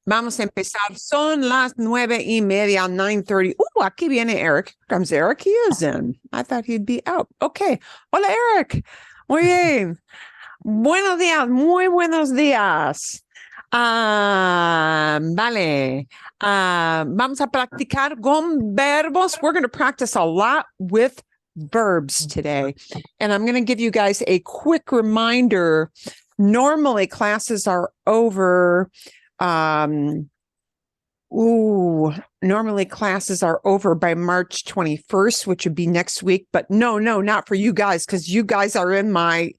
Vamos a empezar. Son las 9:30, 9:30. Aquí viene Eric. Here comes Eric. He is in. I thought he'd be out. Okay. Hola, Eric. Muy bien. Buenos días. Muy buenos días. Vale. Vamos a practicar con verbos. We're going to practice a lot with verbs today. And I'm going to give you guys a quick reminder. Normally, classes are over. Normally classes are over by March 21st, which would be next week. But no, not for you guys, because you guys are in my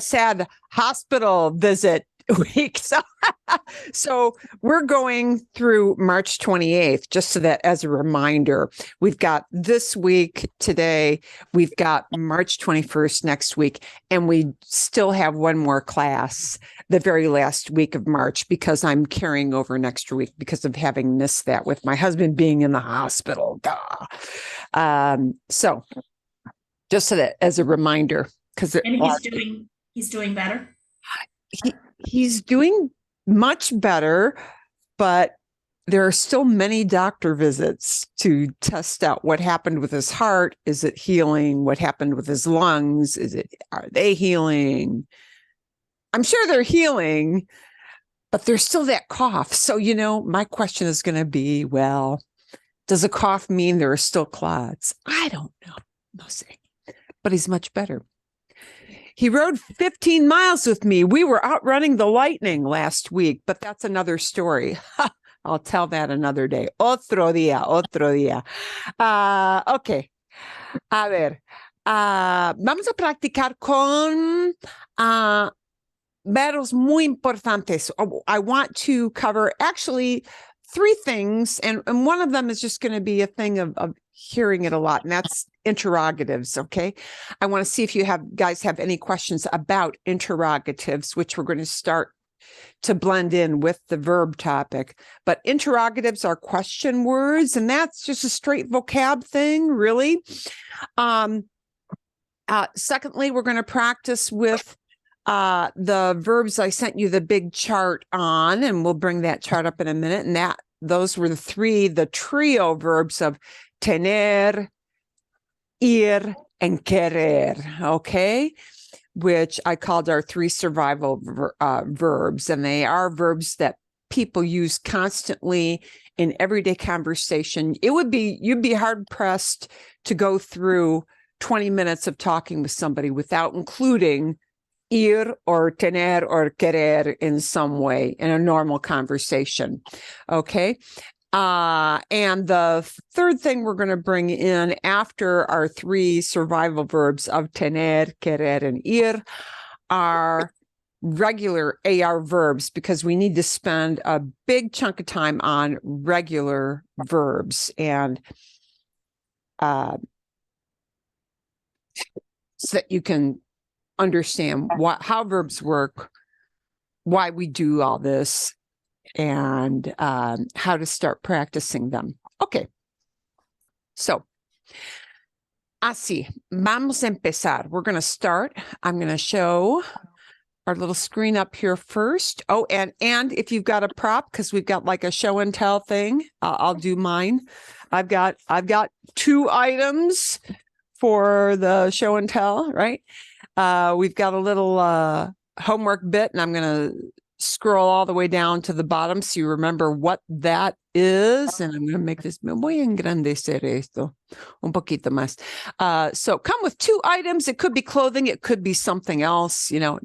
sad hospital visit week. So we're going through March 28th, just so that as a reminder, we've got this week today, we've got March 21st next week, and we still have one more class the very last week of March because I'm carrying over next week because of having missed that with my husband being in the hospital. So just so that as a reminder, because he's doing better. He's doing much better, but there are still many doctor visits to test out what happened with his heart. Is it healing? What happened with his lungs? Are they healing? I'm sure they're healing, but there's still that cough. So, my question is going to be, well, does a cough mean there are still clots? I don't know. No say. But he's much better. He rode 15 miles with me. We were out running the lightning last week, but that's another story. I'll tell that another day. Otro día. Okay. A ver. Vamos a practicar con verbos muy importantes. I want to cover actually 3 things, and one of them is just going to be a thing of hearing it a lot, and that's interrogatives. Okay. I want to see if you guys have any questions about interrogatives, which we're going to start to blend in with the verb topic. But interrogatives are question words, and that's just a straight vocab thing, really. Secondly, we're going to practice with the verbs I sent you the big chart on, and we'll bring that chart up in a minute. And those were the trio verbs of tener, ir, and querer, okay? Which I called our 3 survival verbs. And they are verbs that people use constantly in everyday conversation. You'd be hard pressed to go through 20 minutes of talking with somebody without including ir or tener or querer in some way in a normal conversation. Okay. And the third thing we're going to bring in after our 3 survival verbs of tener, querer, and ir are regular AR verbs, because we need to spend a big chunk of time on regular verbs, and so that you can understand how verbs work, why we do all this, and how to start practicing them. Okay. So, así, vamos a empezar. We're going to start. I'm going to show our little screen up here first. Oh, and if you've got a prop, because we've got like a show and tell thing, I'll do mine. I've got 2 items for the show and tell, right? We've got a little homework bit, and I'm going to scroll all the way down to the bottom so you remember what that is. And I'm going to make this, voy a engrandecer esto un poquito más. So come with 2 items. It could be clothing. It could be something else, We're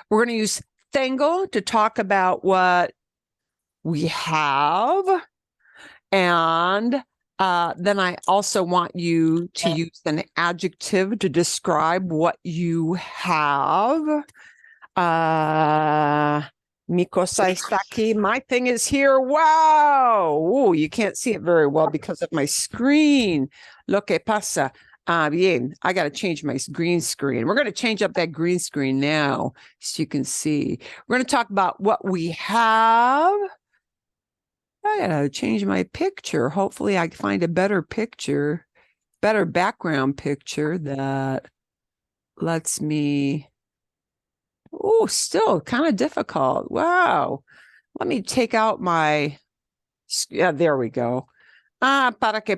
going to use tengo to talk about what we have. And then I also want you to use an adjective to describe what you have. Mi cosa está aquí. My thing is here. Wow. Ooh, you can't see it very well because of my screen. Lo que pasa. Bien. I got to change my green screen. We're going to change up that green screen now so you can see. We're going to talk about what we have. I gotta change my picture. Hopefully I find a better background picture that lets me Oh, still kind of difficult. Wow. Let me take out my, yeah, there we go. Para que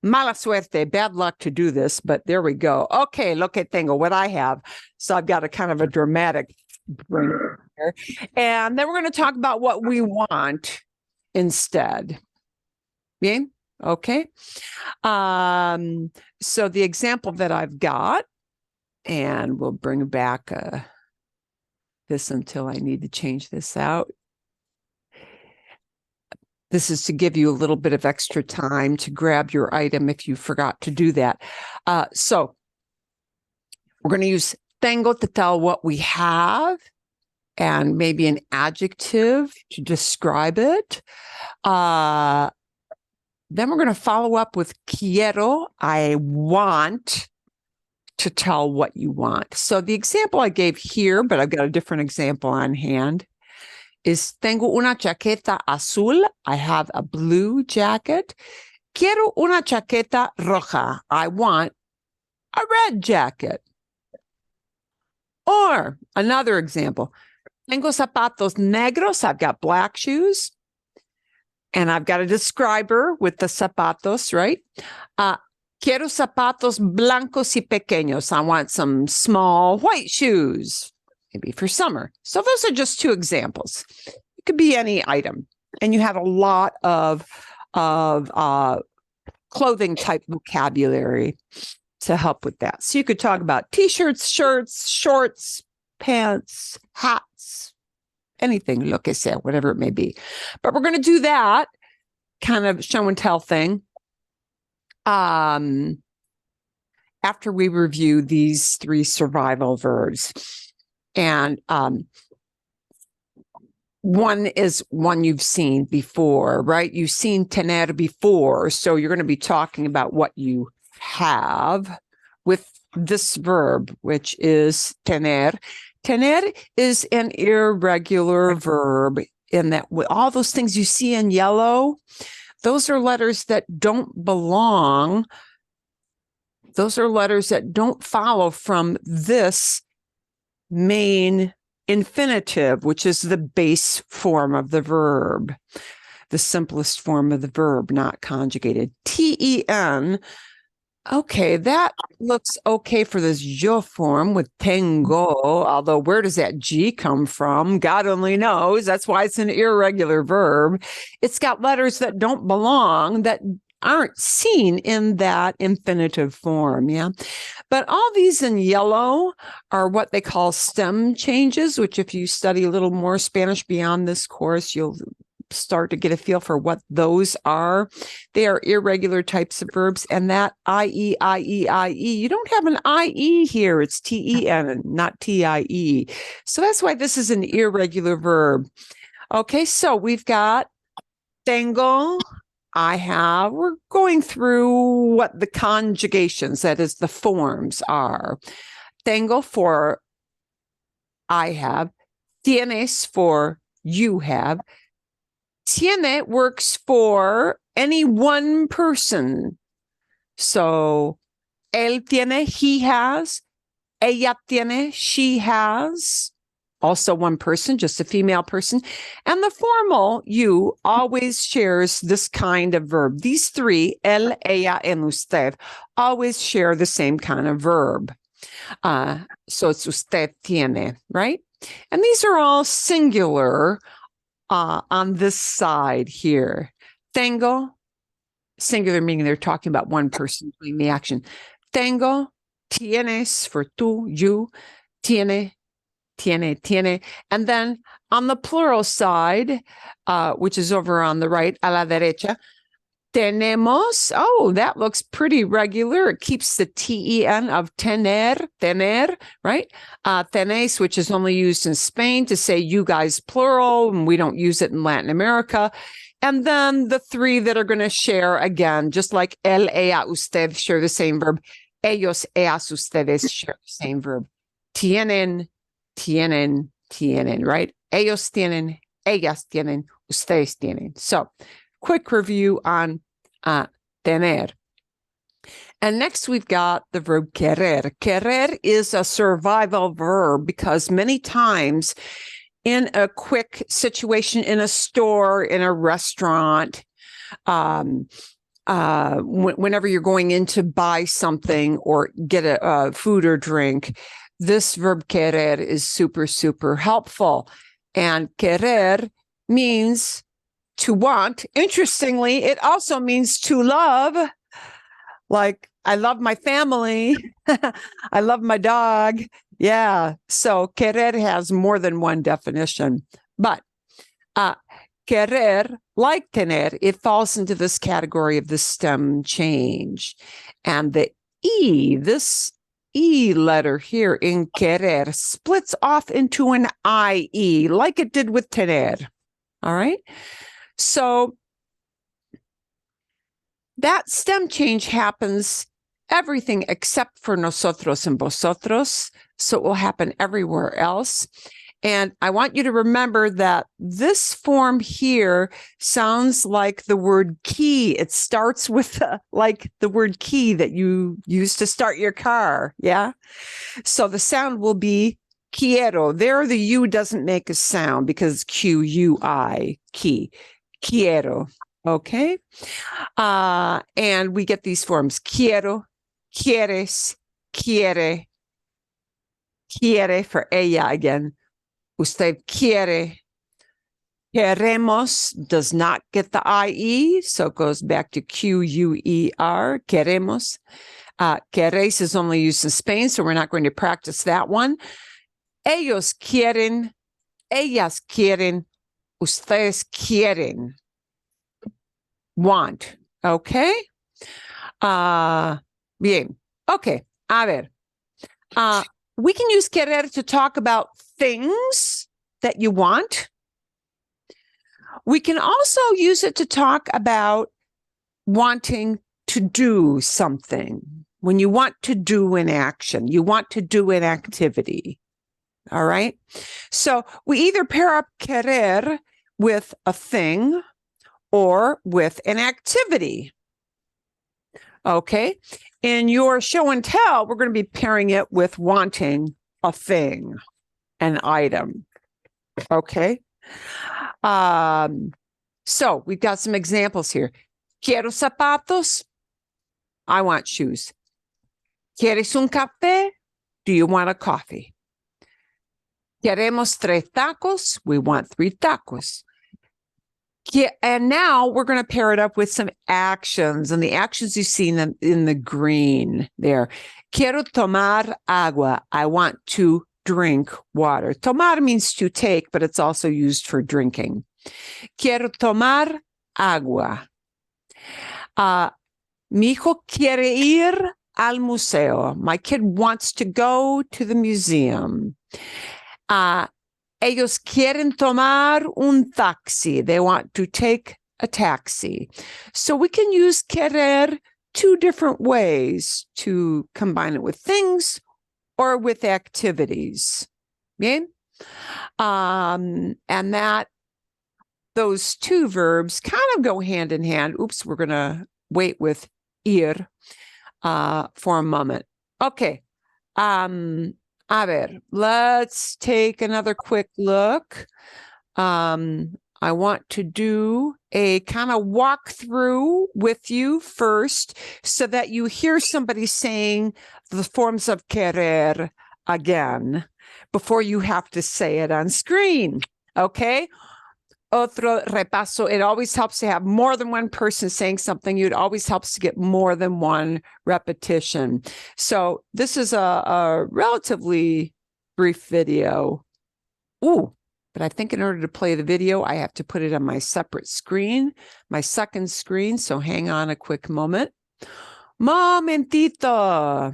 mala suerte, bad luck to do this, but there we go. Okay, lo que tengo, what I have. So I've got a kind of a dramatic brain here. And then we're going to talk about what we want instead. Bien? Okay. So the example that I've got, and we'll bring back this until I need to change this out. This is to give you a little bit of extra time to grab your item if you forgot to do that. So we're going to use tengo to tell what we have and maybe an adjective to describe it. Then we're going to follow up with quiero, I want, to tell what you want. So the example I gave here, but I've got a different example on hand, is tengo una chaqueta azul. I have a blue jacket. Quiero una chaqueta roja. I want a red jacket. Or another example, tengo zapatos negros. I've got black shoes. And I've got a describer with the zapatos, right? Quiero zapatos blancos y pequeños. I want some small white shoes, maybe for summer. So those are just two examples. It could be any item. And you have a lot of clothing type vocabulary to help with that. So you could talk about t-shirts, shirts, shorts, pants, hats, anything, lo que sea, whatever it may be. But we're going to do that kind of show and tell thing after we review these three survival verbs. And one is one you've seen before, right? You've seen tener before. So you're going to be talking about what you have with this verb, which is tener. Tener is an irregular verb in that all those things you see in yellow, those are letters that don't belong. Those are letters that don't follow from this main infinitive, which is the base form of the verb, the simplest form of the verb, not conjugated. T-E-N. Okay, that looks okay for this yo form with tengo, although where does that G come from? God only knows. That's why it's an irregular verb. It's got letters that don't belong, that aren't seen in that infinitive form, yeah? But all these in yellow are what they call stem changes, which if you study a little more Spanish beyond this course, you'll start to get a feel for what those are. They are irregular types of verbs, and that I-E, I-E, I-E, you don't have an I-E here. It's T-E-N, not T-I-E. So that's why this is an irregular verb. Okay, so we've got tengo, I have. We're going through what the conjugations, that is the forms, are. Tengo for I have. Tienes for you have. Tiene works for any one person. So, él tiene, he has. Ella tiene, she has. Also one person, just a female person. And the formal you always shares this kind of verb. These three, él, ella, and usted, always share the same kind of verb. So it's usted tiene, right? And these are all singular on this side here. Tengo, singular meaning they're talking about one person doing the action. Tengo, tienes for tú, you, tiene, tiene, tiene. And then on the plural side, which is over on the right, a la derecha, tenemos. Oh, that looks pretty regular. It keeps the T-E-N of tener, right? Tenéis, which is only used in Spain to say you guys plural, and we don't use it in Latin America. And then the three that are going to share again, just like él, ella, usted share the same verb. Ellos, ellas, ustedes share the same verb. Tienen, tienen, tienen, right? Ellos tienen, ellas tienen, ustedes tienen. So, quick review on tener. And next we've got the verb querer. Querer is a survival verb because many times in a quick situation in a store, in a restaurant, whenever you're going in to buy something or get a food or drink, this verb querer is super, super helpful. And querer means to want. Interestingly, it also means to love. Like, I love my family. I love my dog. Yeah. So querer has more than one definition. But querer, like tener, it falls into this category of the stem change. And the E, this E letter here in querer splits off into an IE, like it did with tener. All right. So that stem change happens everything except for nosotros and vosotros. So it will happen everywhere else. And I want you to remember that this form here sounds like the word key. It starts with like the word key that you use to start your car. Yeah. So the sound will be quiero. There, the U doesn't make a sound because QUI, key, quiero. Okay. And we get these forms: quiero, quieres, quiere, quiere for ella again. Usted quiere. Queremos does not get the IE, so it goes back to QUER, queremos. Queréis is only used in Spain, so we're not going to practice that one. Ellos quieren, ellas quieren, ustedes quieren. Want, okay? Bien, okay, a ver. We can use querer to talk about things that you want. We can also use it to talk about wanting to do something. When you want to do an action, you want to do an activity. All right. So we either pair up querer with a thing or with an activity. Okay. In your show and tell, we're going to be pairing it with wanting a thing, an item. Okay. So we've got some examples here. Quiero zapatos. I want shoes. ¿Quieres un café? Do you want a coffee? Queremos 3 tacos. We want 3 tacos. And now we're going to pair it up with some actions, and the actions you see in the green there. Quiero tomar agua. I want to drink water. Tomar means to take, but it's also used for drinking. Quiero tomar agua. Mi hijo quiere ir al museo. My kid wants to go to the museum. Ellos quieren tomar un taxi. They want to take a taxi. So we can use querer 2 different ways to combine it with things or with activities. Bien? And that those 2 verbs kind of go hand in hand. Oops, we're going to wait with ir for a moment. Okay. A ver, let's take another quick look. I want to do a kind of walkthrough with you first so that you hear somebody saying the forms of querer again before you have to say it on screen. Okay? Otro repaso. It always helps to have more than one person saying something. It always helps to get more than one repetition. So this is a relatively brief video. Ooh, but I think in order to play the video, I have to put it on my separate screen, my second screen. So hang on a quick moment. Momentito.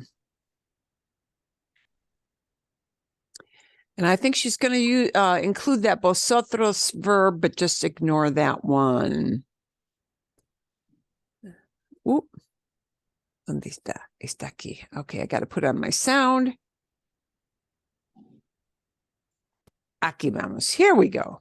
And I think she's going to include that vosotros verb, but just ignore that one. Oop. ¿Dónde está? Está aquí. Okay, I got to put on my sound. Aquí vamos. Here we go.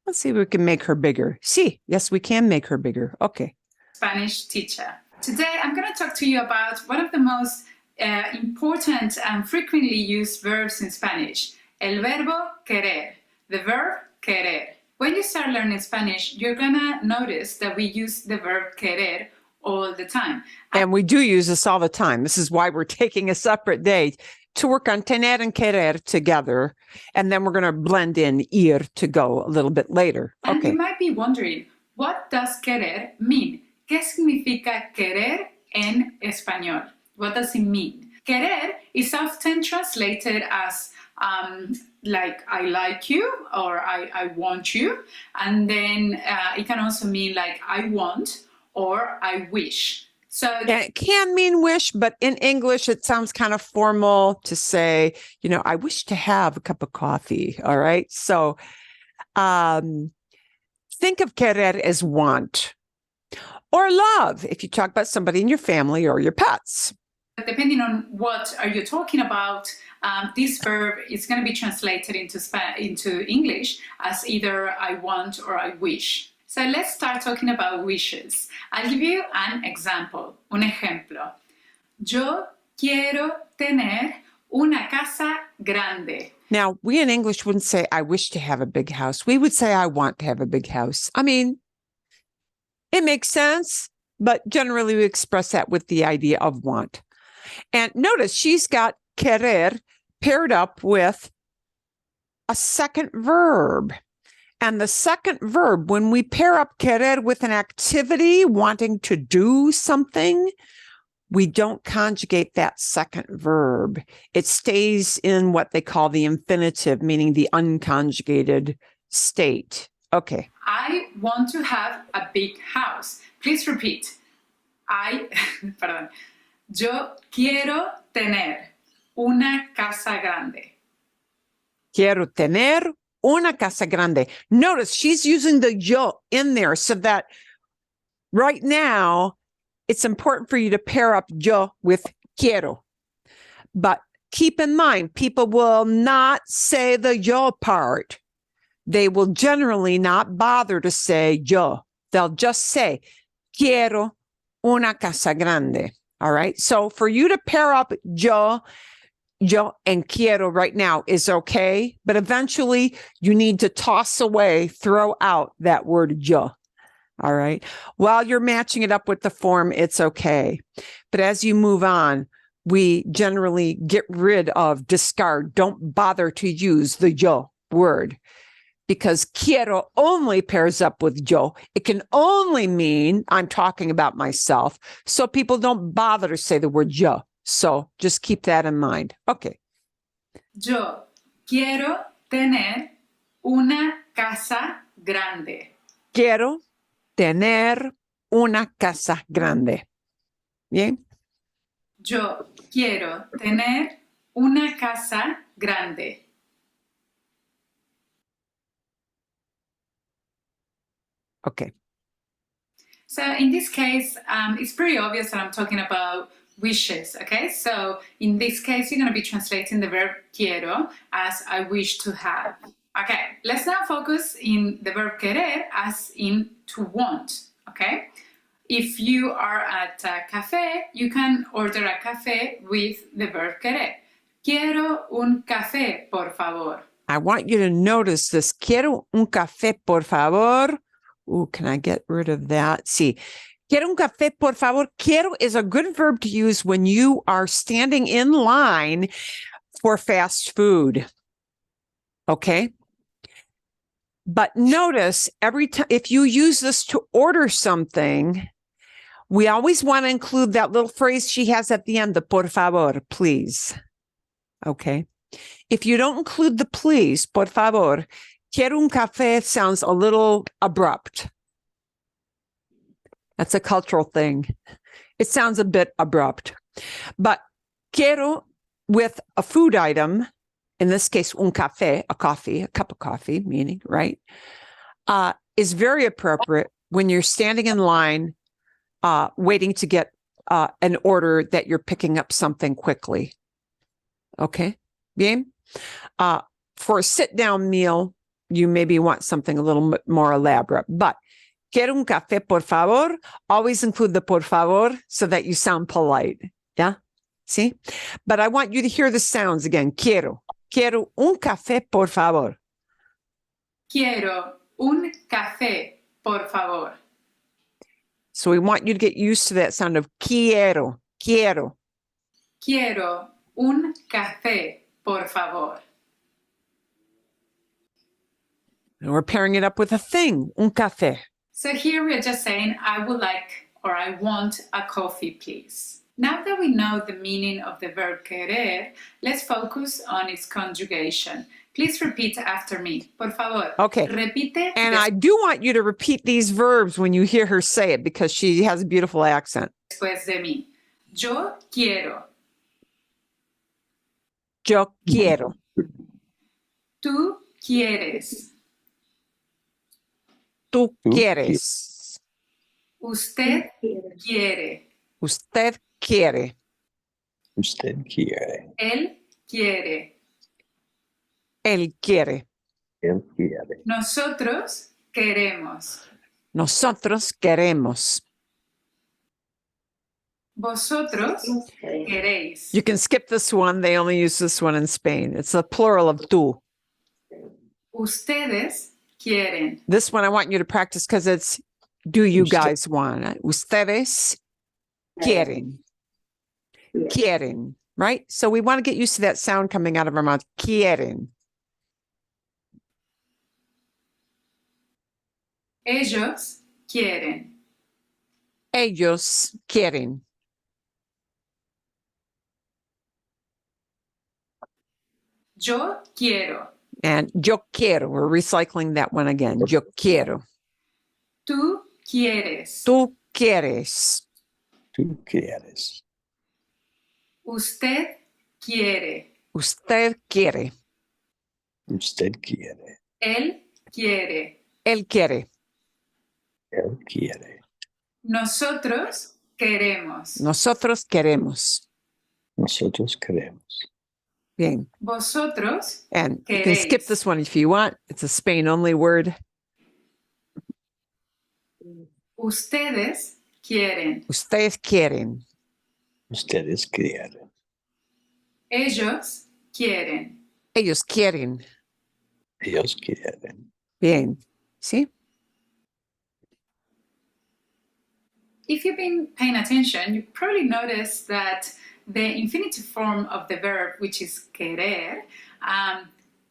Let's see if we can make her bigger. Sí, yes, we can make her bigger. Okay. Spanish teacher. Today, I'm going to talk to you about one of the most important and frequently used verbs in Spanish, el verbo querer, the verb querer. When you start learning Spanish, you're going to notice that we use the verb querer all the time. And we do use this all the time. This is why we're taking a separate day to work on tener and querer together. And then we're going to blend in ir to go a little bit later. And Okay. you might be wondering, what does querer mean? ¿Qué significa querer en español? What does it mean? Querer is often translated as like I like you or I want you. And then it can also mean like I want or I wish. So it can mean wish, but in English, it sounds kind of formal to say, you know, I wish to have a cup of coffee. All right. So think of querer as want or love if you talk about somebody in your family or your pets. Depending on what are you talking about, this verb is going to be translated into English as either I want or I wish. So let's start talking about wishes. I'll give you an example, un ejemplo. Yo quiero tener una casa grande. Now, we in English wouldn't say, I wish to have a big house. We would say, I want to have a big house. I mean, it makes sense, but generally we express that with the idea of want. And notice she's got querer paired up with a second verb. And the second verb, when we pair up querer with an activity, wanting to do something, we don't conjugate that second verb. It stays in what they call the infinitive, meaning the unconjugated state. Okay. I want to have a big house. Please repeat. Perdón. Yo quiero tener una casa grande. Quiero tener una casa grande. Notice she's using the yo in there so that right now it's important for you to pair up yo with quiero. But keep in mind, people will not say the yo part. They will generally not bother to say yo. They'll just say quiero una casa grande. All right. So for you to pair up yo and quiero right now is okay. But eventually you need to toss away, throw out that word yo. All right. While you're matching it up with the form, it's okay. But as you move on, we generally get rid of, discard, don't bother to use the yo word. Because quiero only pairs up with yo. It can only mean I'm talking about myself. So people don't bother to say the word yo. So just keep that in mind. Okay. Yo quiero tener una casa grande. Quiero tener una casa grande. Bien. Yo quiero tener una casa grande. Okay. So in this case, it's pretty obvious that I'm talking about wishes, okay? So in this case, you're going to be translating the verb quiero as I wish to have. Okay, let's now focus in the verb querer as in to want, okay? If you are at a cafe, you can order a café with the verb querer. Quiero un café, por favor. I want you to notice this. Quiero un café, por favor. Ooh, can I get rid of that? See, quiero un café, por favor. Quiero is a good verb to use when you are standing in line for fast food. Okay. But notice every time, if you use this to order something, we always want to include that little phrase she has at the end, the por favor, please. Okay. If you don't include the please, por favor, quiero un café sounds a little abrupt. That's a cultural thing. It sounds a bit abrupt. But quiero with a food item, in this case, un café, a coffee, a cup of coffee, meaning, right, is very appropriate when you're standing in line waiting to get an order that you're picking up something quickly. Okay? Bien? For a sit-down meal, you maybe want something a little bit more elaborate. But quiero un café, por favor. Always include the por favor so that you sound polite. Yeah? See? But I want you to hear the sounds again. Quiero un café, por favor. Quiero un café, por favor. So we want you to get used to that sound of quiero. Quiero un café, por favor. And we're pairing it up with a thing, un café. So here we are just saying, I would like or I want a coffee, please. Now that we know the meaning of the verb querer, let's focus on its conjugation. Please repeat after me, por favor. Okay. Repite. And I do want you to repeat these verbs when you hear her say it because she has a beautiful accent. Después de mí. Yo quiero. Yo quiero. Tú quieres. Tú quieres. Usted quiere. Usted quiere. Usted quiere. Él quiere. Él quiere. Él quiere. Nosotros queremos. Nosotros queremos. Vosotros queréis. You can skip this one. They only use this one in Spain. It's a plural of tú. Ustedes quieren. This one I want you to practice because it's do you guys want? Ustedes quieren. Quieren, right? So we want to get used to that sound coming out of our mouth. Quieren. Ellos quieren. Ellos quieren. Yo quiero. And yo quiero. We're recycling that one again. Yo quiero. Tú quieres. Tú quieres. Tú quieres. Usted quiere. Usted quiere. Usted quiere. Él quiere. Él quiere. Él quiere. Nosotros queremos. Nosotros queremos. Nosotros queremos. Bien. Vosotros And you can skip queréis. this one if you want. It's a Spain only word. Ustedes quieren. Ustedes quieren. Ustedes quieren. Ellos quieren. Ellos quieren. Ellos quieren. Bien. ¿Sí? If you've been paying attention, you probably noticed that the infinitive form of the verb, which is querer,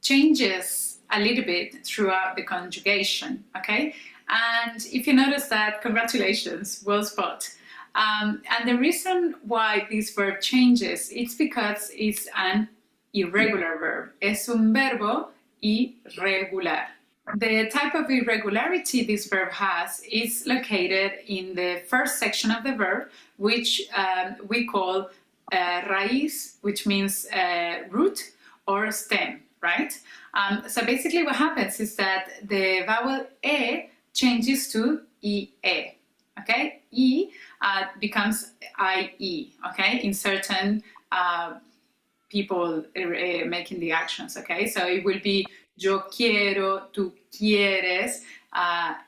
changes a little bit throughout the conjugation, okay? And if you notice that, congratulations, well spot. And the reason why this verb changes, it's because it's an irregular verb. Es un verbo irregular. The type of irregularity this verb has is located in the first section of the verb, which we call raíz, which means root or stem, right? So basically what happens is that the vowel e changes to ie, okay? E becomes ie, okay? In certain people making the actions, okay? So it will be yo quiero, tú quieres,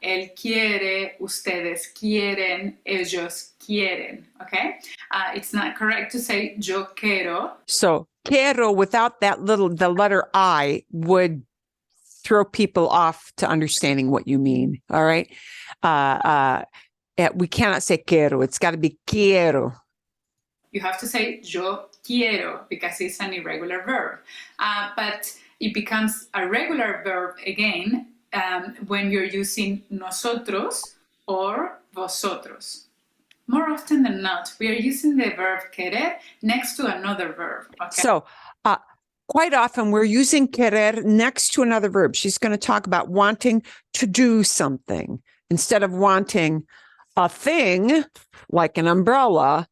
él quiere, ustedes quieren, ellos quieren, okay? It's not correct to say yo quiero. So quiero without that the letter I would throw people off to understanding what you mean. All right. We cannot say quiero. It's got to be quiero. You have to say yo quiero because it's an irregular verb. But it becomes a regular verb again when you're using nosotros or vosotros. More often than not, we are using the verb querer next to another verb. Okay? So quite often we're using querer next to another verb. She's going to talk about wanting to do something instead of wanting a thing like an umbrella,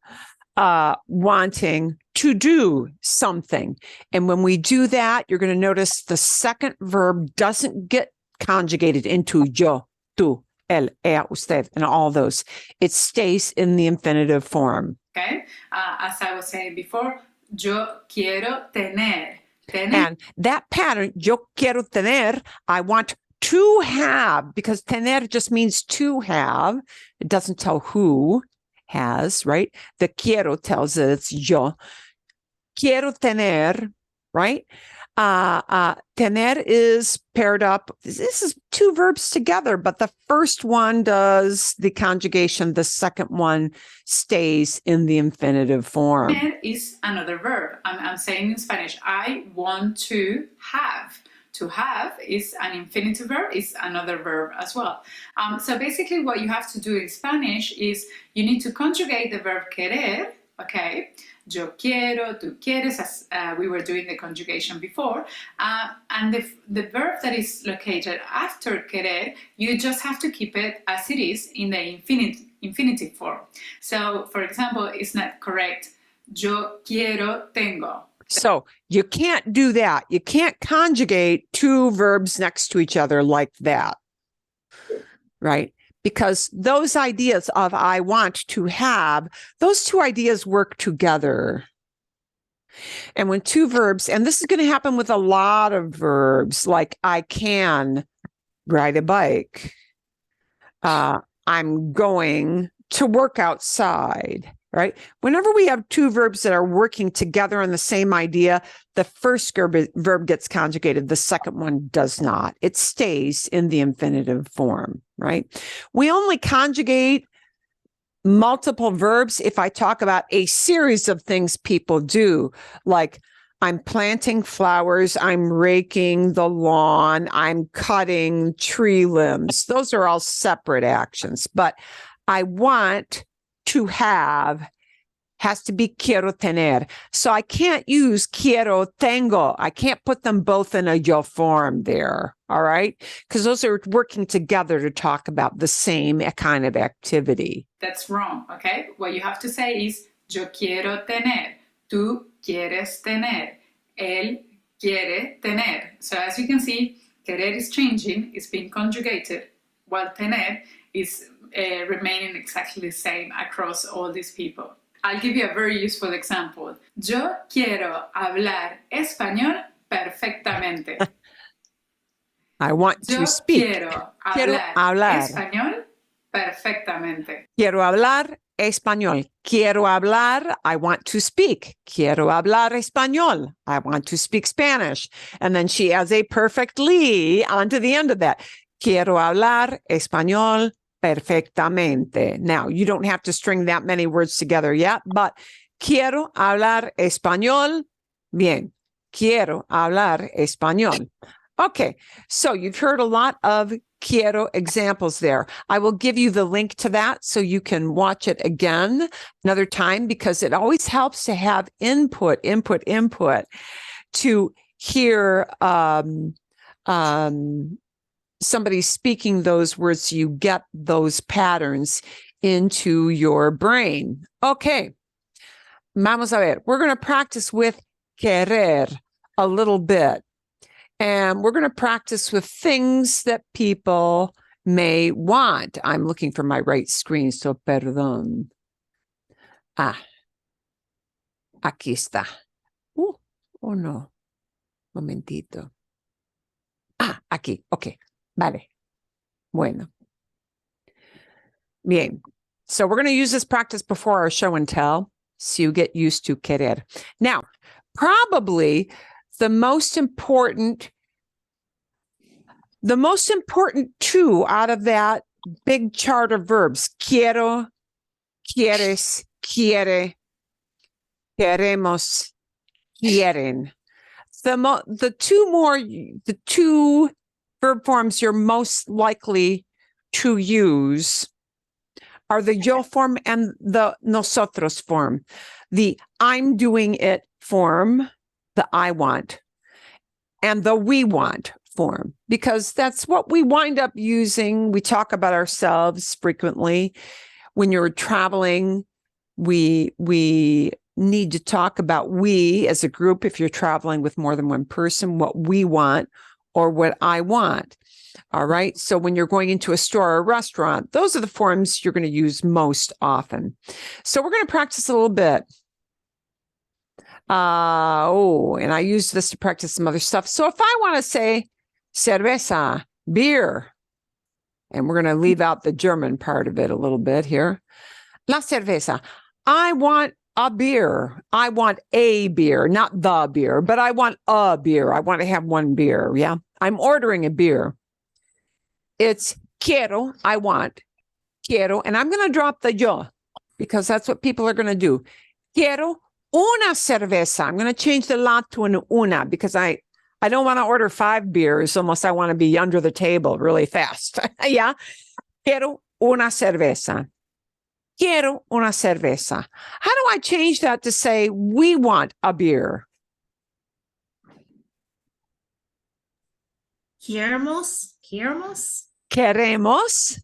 wanting to do something. And when we do that, you're going to notice the second verb doesn't get conjugated into yo, tú, él, ella, usted, and all those. It stays in the infinitive form. Okay, as I was saying before, yo quiero tener. Tener. And that pattern, yo quiero tener, I want to have, because tener just means to have. It doesn't tell who has, right? The quiero tells it it's yo. Quiero tener, right? Tener is paired up. This is two verbs together, but the first one does the conjugation. The second one stays in the infinitive form. Tener is another verb. I'm saying in Spanish, I want to have. To have is an infinitive verb, is another verb as well. So basically what you have to do in Spanish is you need to conjugate the verb querer, okay? Yo quiero, tú quieres, as we were doing the conjugation before. And the verb that is located after querer, you just have to keep it as it is in the infinitive form. So, for example, it's not correct, yo quiero, tengo. So you can't do that. You can't conjugate two verbs next to each other like that, right? Because those ideas of I want to have, those two ideas work together. And when two verbs, and this is going to happen with a lot of verbs, like I can ride a bike. I'm going to work outside, right? Whenever we have two verbs that are working together on the same idea, the first verb gets conjugated, the second one does not. It stays in the infinitive form, right? We only conjugate multiple verbs if I talk about a series of things people do, like I'm planting flowers, I'm raking the lawn, I'm cutting tree limbs. Those are all separate actions, but I want to have has to be quiero tener. So I can't use quiero tengo. I can't put them both in a yo form there, all right? Because those are working together to talk about the same kind of activity. That's wrong, okay? What you have to say is yo quiero tener, tú quieres tener, él quiere tener. So as you can see, querer is changing, it's being conjugated, while tener is remaining exactly the same across all these people. I'll give you a very useful example. Yo quiero hablar español perfectamente. I want Yo to speak. quiero Quiero hablar español perfectamente. Quiero hablar español. Quiero hablar. I want to speak. Quiero hablar español. I want to speak Spanish. And then she adds a perfect ly onto the end of that. Quiero hablar español perfectamente. Now, you don't have to string that many words together yet, but quiero hablar español bien. Quiero hablar español. Okay, so you've heard a lot of quiero examples there. I will give you the link to that so you can watch it again another time, because it always helps to have input to hear somebody speaking those words, so you get those patterns into your brain. Okay, vamos a ver. We're going to practice with querer a little bit. And we're going to practice with things that people may want. I'm looking for my right screen, so perdón. Aquí está. Oh no. Momentito. Aquí. Okay. Vale. Bueno. Bien. So we're going to use this practice before our show and tell, so you get used to querer. Now, probably the most important two out of that big chart of verbs, quiero, quieres, quiere, queremos, quieren. The two verb forms you're most likely to use are the yo form and the nosotros form. The I'm doing it form, the I want, and the we want form, because that's what we wind up using. We talk about ourselves frequently. When you're traveling, we need to talk about we as a group, if you're traveling with more than one person, what we want or what I want. All right. So when you're going into a store or a restaurant, those are the forms you're going to use most often. So we're going to practice a little bit. And I use this to practice some other stuff. So if I want to say cerveza, beer. And we're going to leave out the German part of it a little bit here. La cerveza. I want a beer. I want a beer, not the beer, but I want a beer. I want to have one beer. Yeah. I'm ordering a beer. It's quiero, I want. Quiero, and I'm going to drop the yo because that's what people are going to do. Quiero una cerveza. I'm going to change the la to an una because I don't want to order 5 beers unless I want to be under the table really fast. Yeah. Quiero una cerveza. Quiero una cerveza. How do I change that to say we want a beer? Queremos. Queremos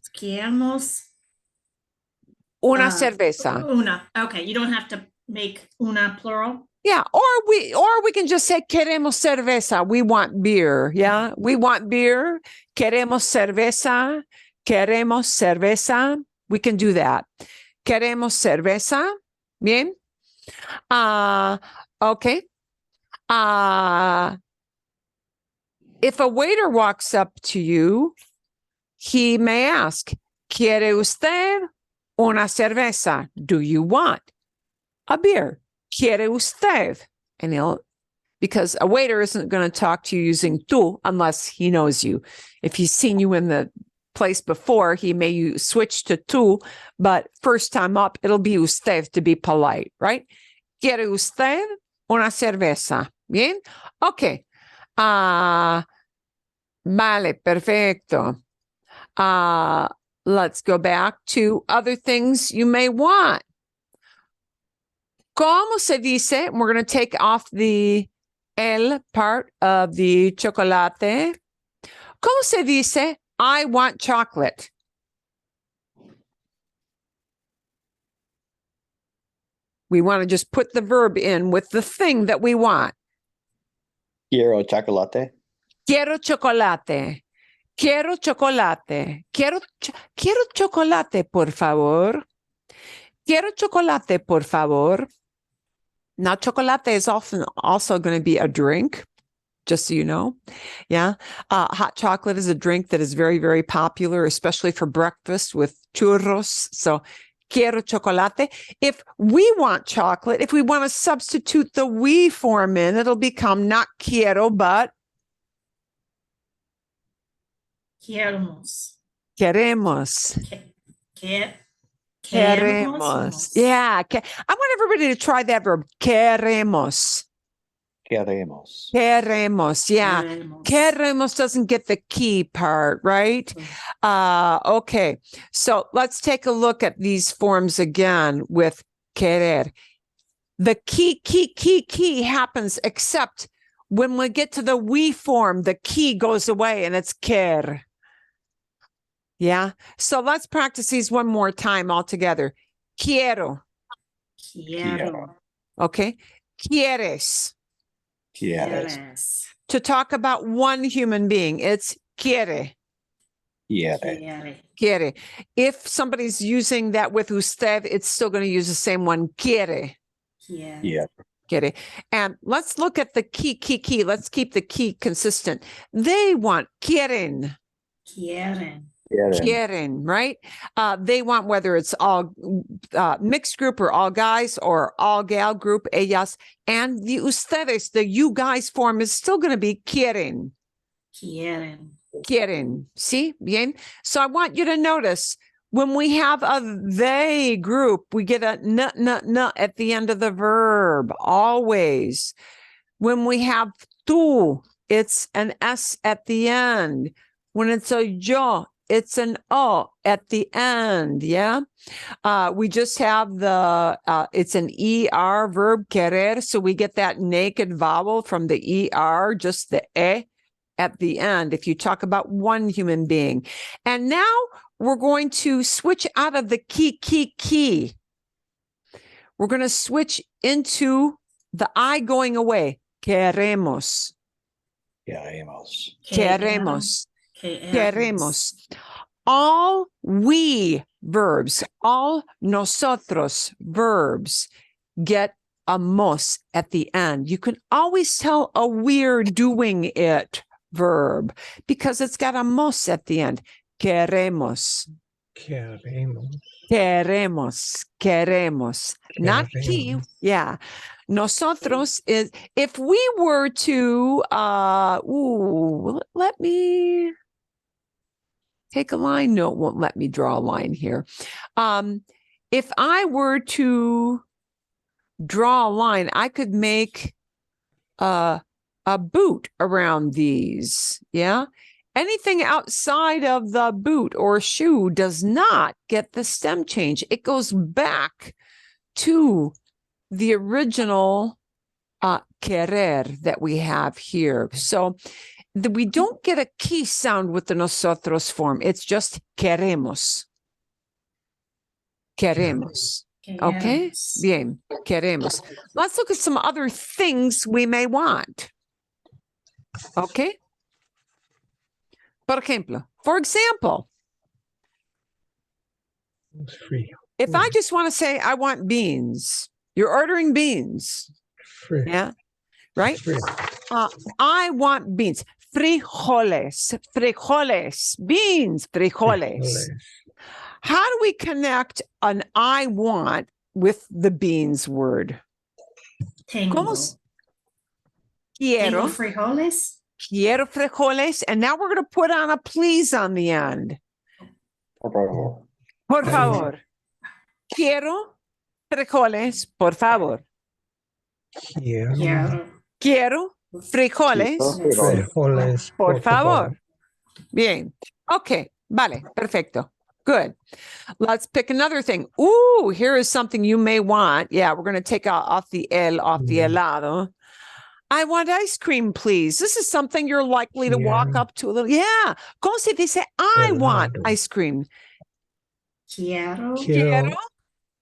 una cerveza. Una. Okay, you don't have to make una plural. Yeah, or we can just say queremos cerveza. We want beer. Yeah, we want beer. Queremos cerveza. Queremos cerveza. We can do that. Queremos cerveza. Bien. Okay. If a waiter walks up to you, he may ask, ¿Quiere usted una cerveza? Do you want a beer? ¿Quiere usted? And because a waiter isn't going to talk to you using tú unless he knows you. If he's seen you in the place before, he may switch to tú, but first time up, it'll be usted to be polite, right? ¿Quiere usted una cerveza? Bien? Okay. Vale, perfecto. Let's go back to other things you may want. ¿Cómo se dice? We're going to take off the el part of the chocolate. ¿Cómo se dice? I want chocolate. We want to just put the verb in with the thing that we want. Quiero chocolate. Quiero chocolate. Quiero chocolate. Quiero chocolate, por favor. Quiero chocolate, por favor. Now, chocolate is often also going to be a drink, just so you know. Yeah. Hot chocolate is a drink that is very, very popular, especially for breakfast with churros. So, quiero chocolate. If we want chocolate, if we want to substitute the we form in, it'll become not quiero, but Queremos. queremos. Queremos. Yeah. I want everybody to try that verb. Queremos. Queremos. Queremos. Yeah. Queremos doesn't get the key part, right? Okay. So let's take a look at these forms again with querer. The key happens except when we get to the we form, the key goes away and it's quer. Yeah. So let's practice these one more time all together. Quiero. Okay. Quieres. Quieres. To talk about one human being, it's quiere. Quiere. If somebody's using that with usted, it's still going to use the same one. Quiere. Quiere. And let's look at the key. Let's keep the key consistent. They want quieren. Quieren, right? They want whether it's all mixed group or all guys or all gal group, ellas. And the ustedes, the you guys form is still going to be quieren. Quieren. See? Bien. So I want you to notice when we have a they group, we get a n at the end of the verb, always. When we have tú, it's an S at the end. When it's a yo, it's an O at the end. Yeah. We just have it's an ER verb, querer. So we get that naked vowel from the ER, just the E at the end, if you talk about one human being. And now we're going to switch out of the key. We're going to switch into the I going away. Queremos. All we verbs, all nosotros verbs get a mos at the end. You can always tell a we're doing it verb because it's got a mos at the end. Queremos. Queremos. Queremos. Queremos. Not qui. Queremos. Yeah. Nosotros is if we were to let me take a line. No, it won't let me draw a line here. If I were to draw a line, I could make a boot around these. Yeah. Anything outside of the boot or shoe does not get the stem change. It goes back to the original querer that we have here. So we don't get a key sound with the nosotros form. It's just queremos. Queremos. Okay? Queremos. Bien. Queremos. Let's look at some other things we may want. Okay? For example, Free. if I just want to say, I want beans, you're ordering beans. Free. Yeah. Right? Free. I want beans. Frijoles. Frijoles. Beans. Frijoles. How do we connect an I want with the beans word? Tengo. ¿Cómo? Quiero. Tengo frijoles. Quiero frijoles. And now we're going to put on a please on the end. Por favor. Por favor. Quiero frijoles, por favor. Quiero. Quiero. Quiero frijoles, Frijoles, por favor. Bien. Okay. Vale. Perfecto. Good. Let's pick another thing. Ooh, here is something you may want. Yeah, we're going to take off the off the helado. I want ice cream, please. This is something you're likely to walk Quiero. up to a little. Yeah. ¿Cómo se dice? I want Helado. ice cream. Quiero. Quiero.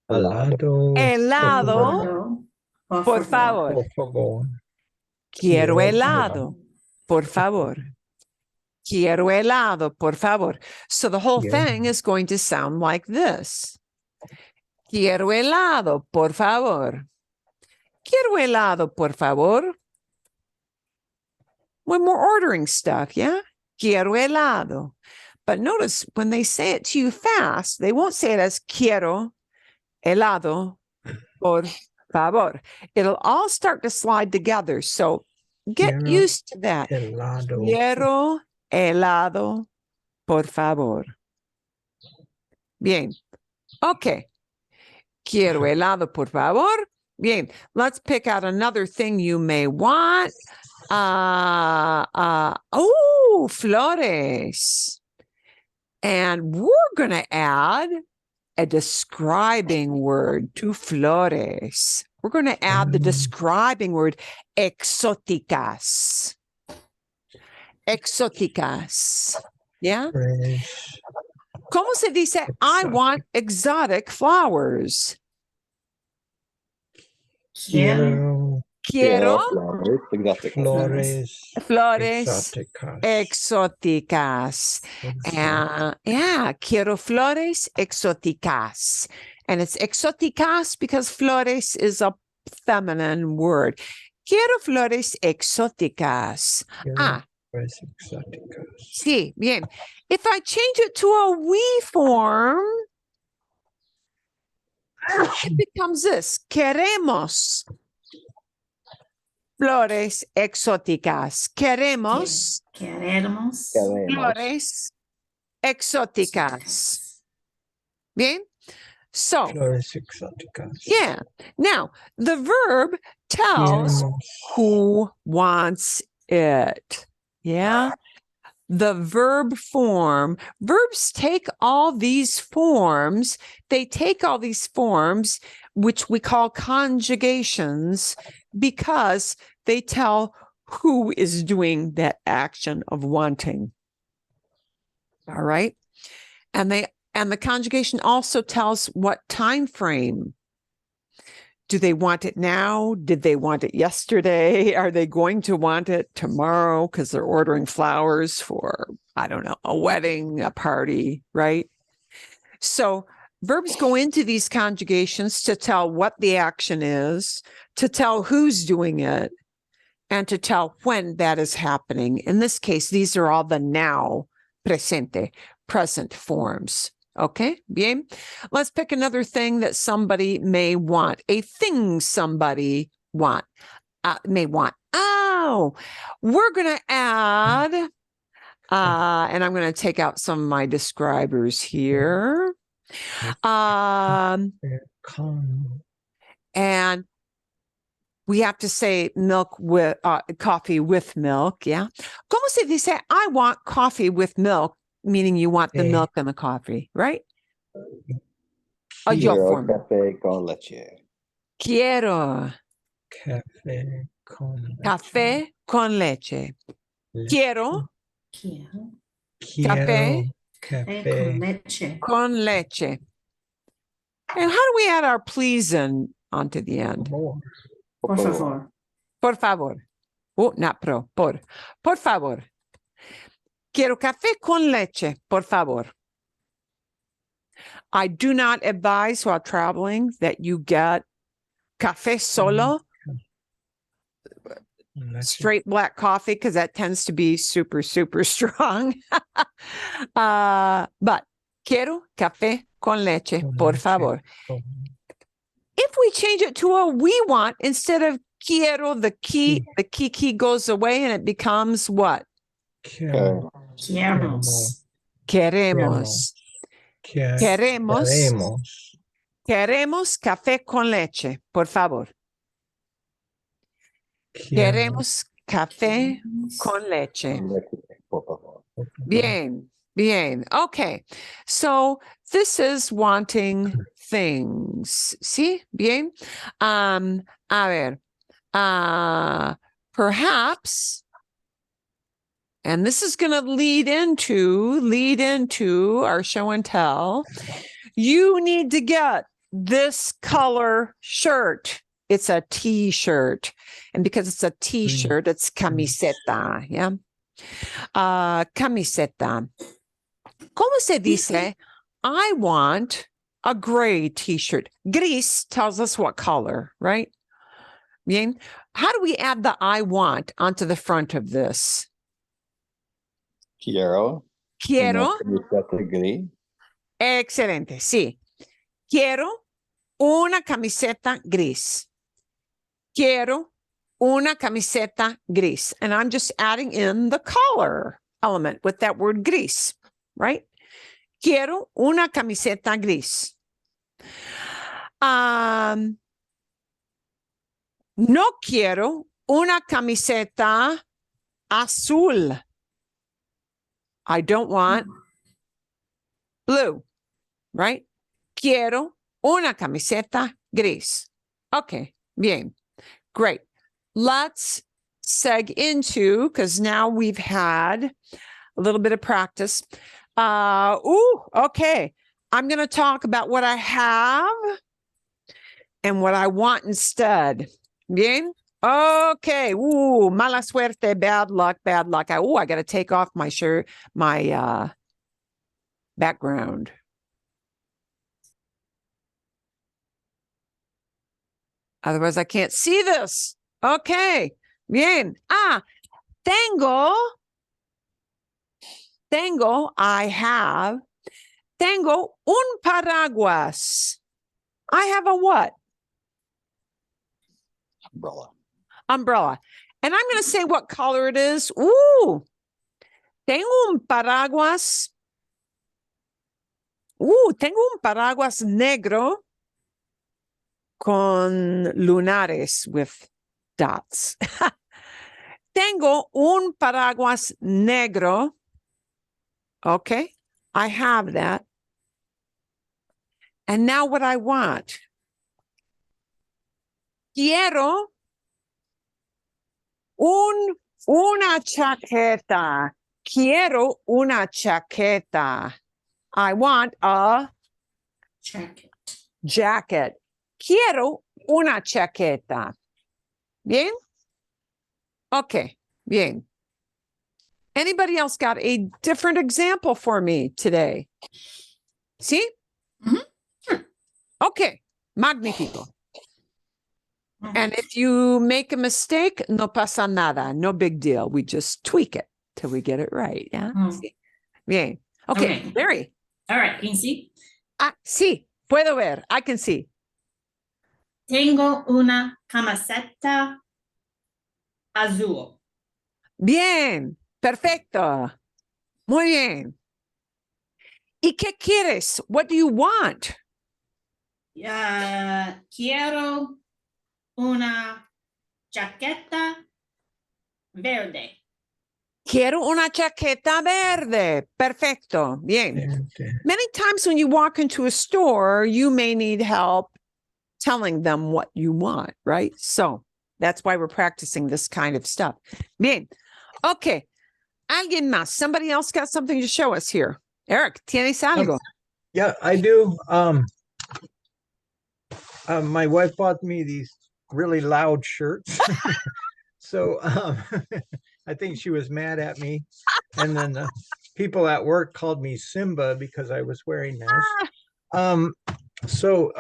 Helado. Helado. Helado. Por favor. Por favor. Quiero Quiero helado. Por favor. Quiero helado, por favor. So the whole Quiero. thing is going to sound like this. Quiero helado, por favor. Quiero helado, por favor. When we're ordering stuff, yeah? Quiero helado. But notice when they say it to you fast, they won't say it as quiero helado, por favor. It'll all start to slide together. So get Quiero used to that. Helado. Quiero helado, por favor. Bien. Okay. Quiero helado, por favor. Bien. Let's pick out another thing you may want. Flores. And we're going to add a describing word to flores. We're going to add the describing word exóticas. Exóticas. Yeah? Fresh. ¿Cómo se dice? I want exotic flowers. Quiero. Quiero Flores exóticas. Flores. flores Exóticas. exóticas. Yeah, quiero flores exóticas. And it's exóticas because flores is a feminine word. Quiero flores exóticas. Quiero flores exóticas. Sí, bien. If I change it to a we form, it becomes this. Queremos flores exóticas. Queremos Queremos. Queremos. flores exóticas. Bien? So, Flores exóticas. yeah. Now, the verb tells Queremos. who wants it. Yeah. The verb form. Verbs take all these forms. They take all these forms, which we call conjugations, because they tell who is doing that action of wanting. All right. And the conjugation also tells what time frame. Do they want it now? Did they want it yesterday? Are they going to want it tomorrow because they're ordering flowers for, I don't know, a wedding, a party, right? So verbs go into these conjugations to tell what the action is, to tell who's doing it, and to tell when that is happening. In this case, these are all the now presente, present forms. Okay, bien. Let's pick another thing that somebody may want. A thing somebody may want. Oh, we're going to add, and I'm going to take out some of my describers here. Con. And we have to say milk with coffee with milk. Yeah. ¿Cómo se dice? I want coffee with milk, meaning you want the milk and the coffee, right? Yo Quiero form. café con leche. Quiero Café con café con leche. Quiero Quiero café café con café leche. con leche. And how do we add our please in onto the end? Por favor. Por favor. Oh, not pro. Por favor. Quiero café con leche, por favor. I do not advise while traveling that you get café solo, straight black coffee, because that tends to be super, super strong. But quiero café con leche, por favor. If we change it to a we want instead of quiero, the key goes away and it becomes what? Queremos. Queremos. Queremos café con leche, por favor. Queremos café con leche. Por favor. Bien, bien. Okay. So this is wanting things. ¿Sí? Bien. A ver. Perhaps, and this is going to lead into our show and tell. You need to get this color shirt. It's a t-shirt. And because it's a t-shirt, it's camiseta. Yeah. Camiseta. ¿Cómo se dice? I want a gray t-shirt. Gris tells us what color, right? Bien. How do we add the I want onto the front of this? Quiero. Quiero. Una camiseta gris. Excelente. Sí. Quiero una camiseta gris. Quiero una camiseta gris. And I'm just adding in the color element with that word gris, right? Quiero una camiseta gris. No quiero una camiseta azul. I don't want blue, right? Quiero una camiseta gris. Okay, bien. Great. Let's seg into, because now we've had a little bit of practice. Okay. I'm going to talk about what I have and what I want instead. Bien? Okay. Mala suerte, bad luck, bad luck. I got to take off my shirt, my background. Otherwise, I can't see this. Okay. Bien. Tengo, I have. Tengo un paraguas. I have a what? Umbrella. And I'm going to say what color it is. Tengo un paraguas. Tengo un paraguas negro con lunares with dots. Tengo un paraguas negro. Okay, I have that. And now what I want. Quiero una chaqueta. Quiero una chaqueta. I want a jacket. Quiero una chaqueta. Bien? Okay, bien. Anybody else got a different example for me today? See? Mm-hmm. Okay, magnifico. And if you make a mistake, no pasa nada. No big deal. We just tweak it till we get it right. Yeah. Sí. Bien. Okay. Okay. Mary. All right, can you see? Ah, sí. Puedo ver. I can see. Tengo una camiseta azul. Bien. Perfecto. Muy bien. ¿Y qué quieres? What do you want? Quiero una chaqueta verde. Quiero una chaqueta verde. Perfecto. Bien. Verde. Many times when you walk into a store, you may need help telling them what you want, right? So that's why we're practicing this kind of stuff. Bien. Okay. Alguien más. Somebody else got something to show us here. Eric, ¿tienes algo? Yeah, I do. My wife bought me these really loud shirts. So I think she was mad at me. And then the people at work called me Simba because I was wearing this. So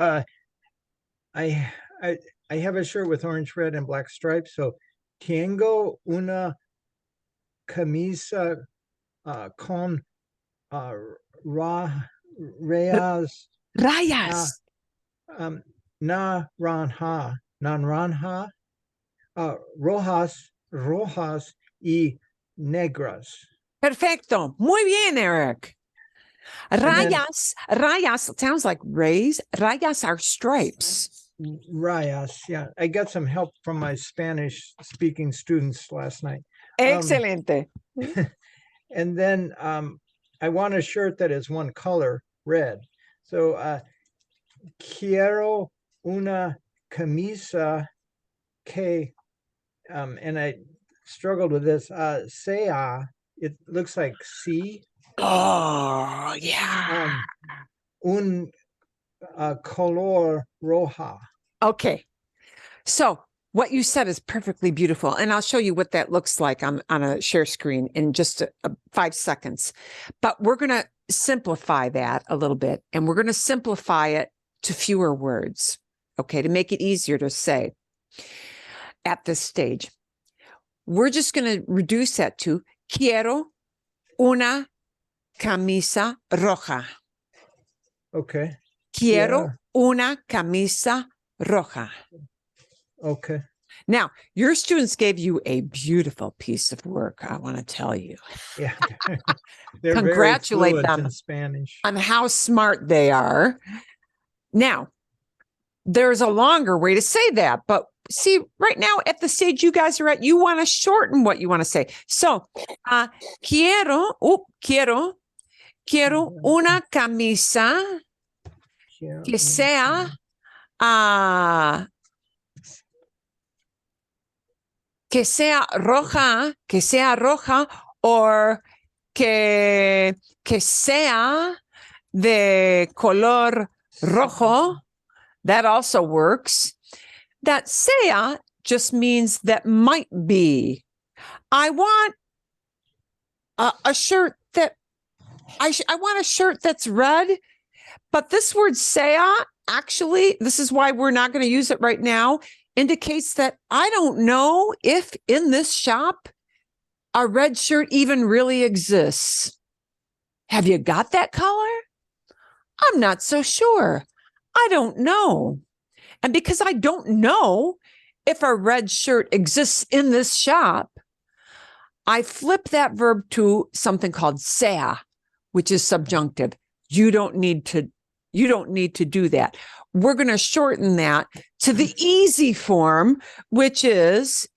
I have a shirt with orange, red, and black stripes. So tengo una camisa con rayas Rayas. naranja, rojas y negras. Perfecto. Muy bien, Eric. Rayas. Rayas sounds like rays. Rayas are stripes. Rayas, yeah. I got some help from my Spanish speaking students last night. Excelente. And then I want a shirt that is one color, red. So quiero una camisa que, and I struggled with this, sea, it looks like sea. Oh, yeah. Un color roja. Okay. So what you said is perfectly beautiful. And I'll show you what that looks like on a share screen in just 5 seconds. But we're going to simplify that a little bit. And we're going to simplify it to fewer words, okay, to make it easier to say at this stage. We're just going to reduce that to quiero una camisa roja. Okay. Quiero Yeah. una camisa roja. Okay. Now, your students gave you a beautiful piece of work, I want to tell you. Yeah. They're Congratulate very fluent them in Spanish. on how smart they are. Now, there's a longer way to say that, but see, right now at the stage you guys are at, you want to shorten what you want to say. So, quiero una camisa que sea roja, or que sea de color rojo. That also works. That sea just means that might be. I want a shirt that I want a shirt that's red, but this word sea, actually, this is why we're not going to use it right now, indicates that I don't know if in this shop a red shirt even really exists. Have you got that color? I'm not so sure. I don't know. And because I don't know if a red shirt exists in this shop, I flip that verb to something called sea, which is subjunctive. You don't need to do that. We're going to shorten that to the easy form, which is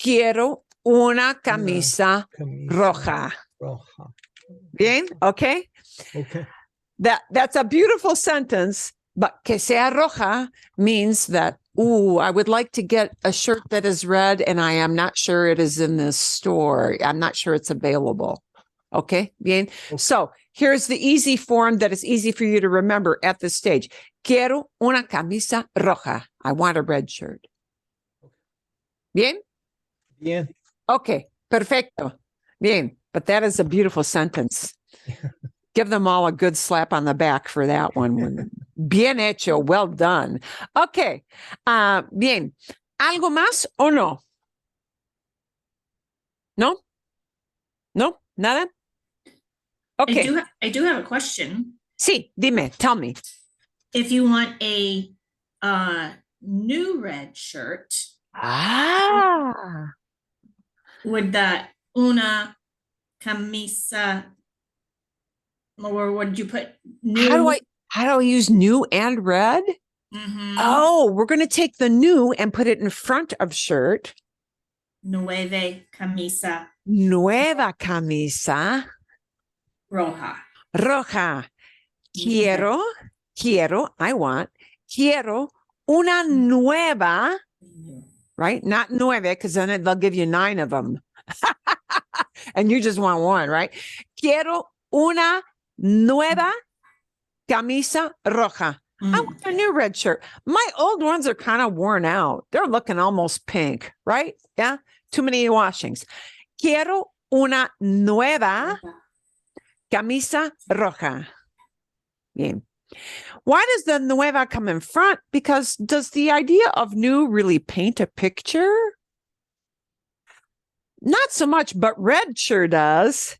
quiero una camisa roja. Roja. Bien? Okay. Okay. That's a beautiful sentence, but que sea roja means that, I would like to get a shirt that is red and I am not sure it is in this store. I'm not sure it's available. Okay, bien. Okay. So here's the easy form that is easy for you to remember at this stage. Quiero una camisa roja. I want a red shirt. Bien? Bien. Okay, perfecto. Bien. But that is a beautiful sentence. Give them all a good slap on the back for that one when Bien hecho. Well done. Okay. Bien. ¿Algo más o no? No? No? Nada? Okay. I do have a question. Sí, dime, tell me. If you want a new red shirt, Ah. would that una camisa, or would you put new? How do I use new and red? Mhm. Oh, we're going to take the new and put it in front of shirt. Nueve camisa Nueva camisa roja. roja. Quiero, I want, quiero una nueva, right? Not nueve, because then they'll give you 9 of them. And you just want one, right? Quiero una nueva camisa roja. I want a new red shirt. My old ones are kind of worn out. They're looking almost pink, right? Yeah. Too many washings. Quiero una nueva camisa roja. Bien. Why does the nueva come in front? Because does the idea of new really paint a picture? Not so much, but red sure does.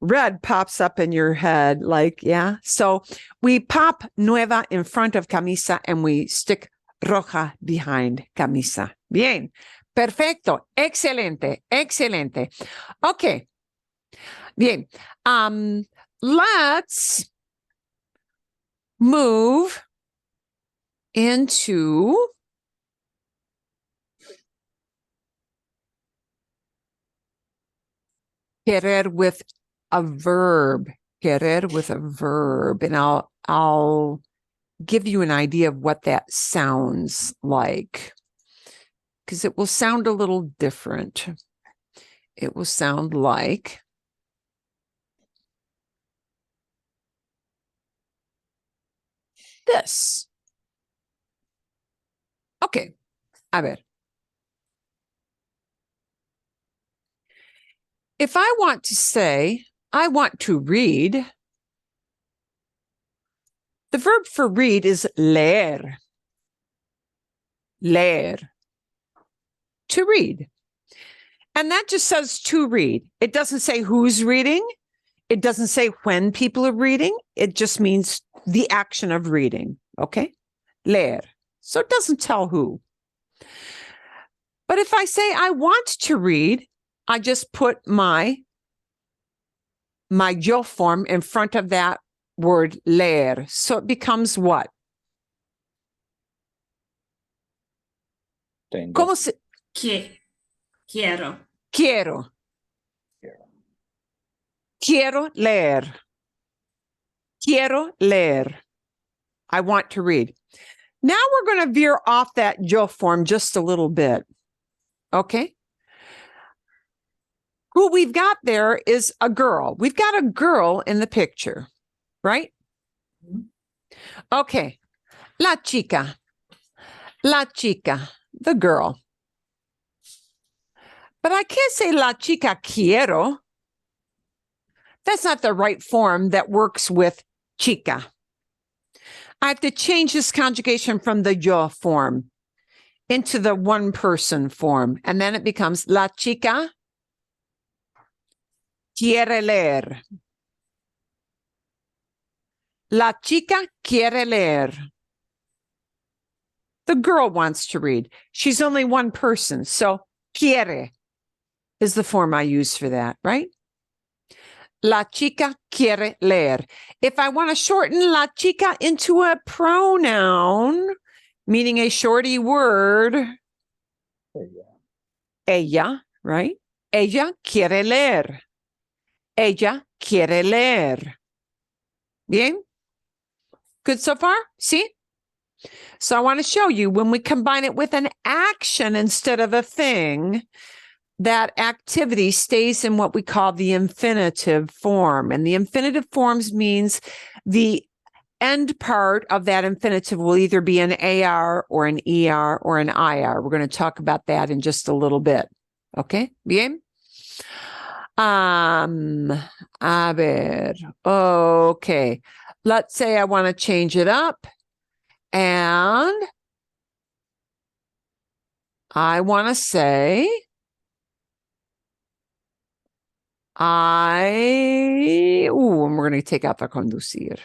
Red pops up in your head, like, yeah. So we pop nueva in front of camisa and we stick roja behind camisa. Bien. Perfecto. Excelente. Excelente. Okay. Bien. Let's move into querer with a verb. Querer with a verb. And I'll give you an idea of what that sounds like, because it will sound a little different. It will sound like this. Okay, a ver. If I want to say, I want to read, the verb for read is leer. Leer. To read. And that just says to read. It doesn't say who's reading. It doesn't say when people are reading. It just means the action of reading. Okay? Leer. So it doesn't tell who. But if I say I want to read, I just put my yo form in front of that word leer. So it becomes what? Tengo. ¿Cómo se? Quiero. Quiero. Quiero. Quiero leer. Quiero leer. I want to read. Now we're going to veer off that yo form just a little bit. Okay? Who we've got there is a girl. We've got a girl in the picture, right? Okay. La chica. La chica. The girl. But I can't say la chica quiero. That's not the right form that works with chica. I have to change this conjugation from the yo form into the one person form. And then it becomes la chica quiere leer. La chica quiere leer. The girl wants to read. She's only one person. So quiere is the form I use for that, right? La chica quiere leer. If I want to shorten la chica into a pronoun, meaning a shorty word, ella, right? Ella quiere leer. Ella quiere leer. Bien? Good so far? See? So I want to show you when we combine it with an action instead of a thing, that activity stays in what we call the infinitive form. And the infinitive forms means the end part of that infinitive will either be an AR or an ER or an IR. We're going to talk about that in just a little bit. Okay? Bien? A ver. Okay. Let's say I want to change it up And I want to say, and we're going to take out the conducir.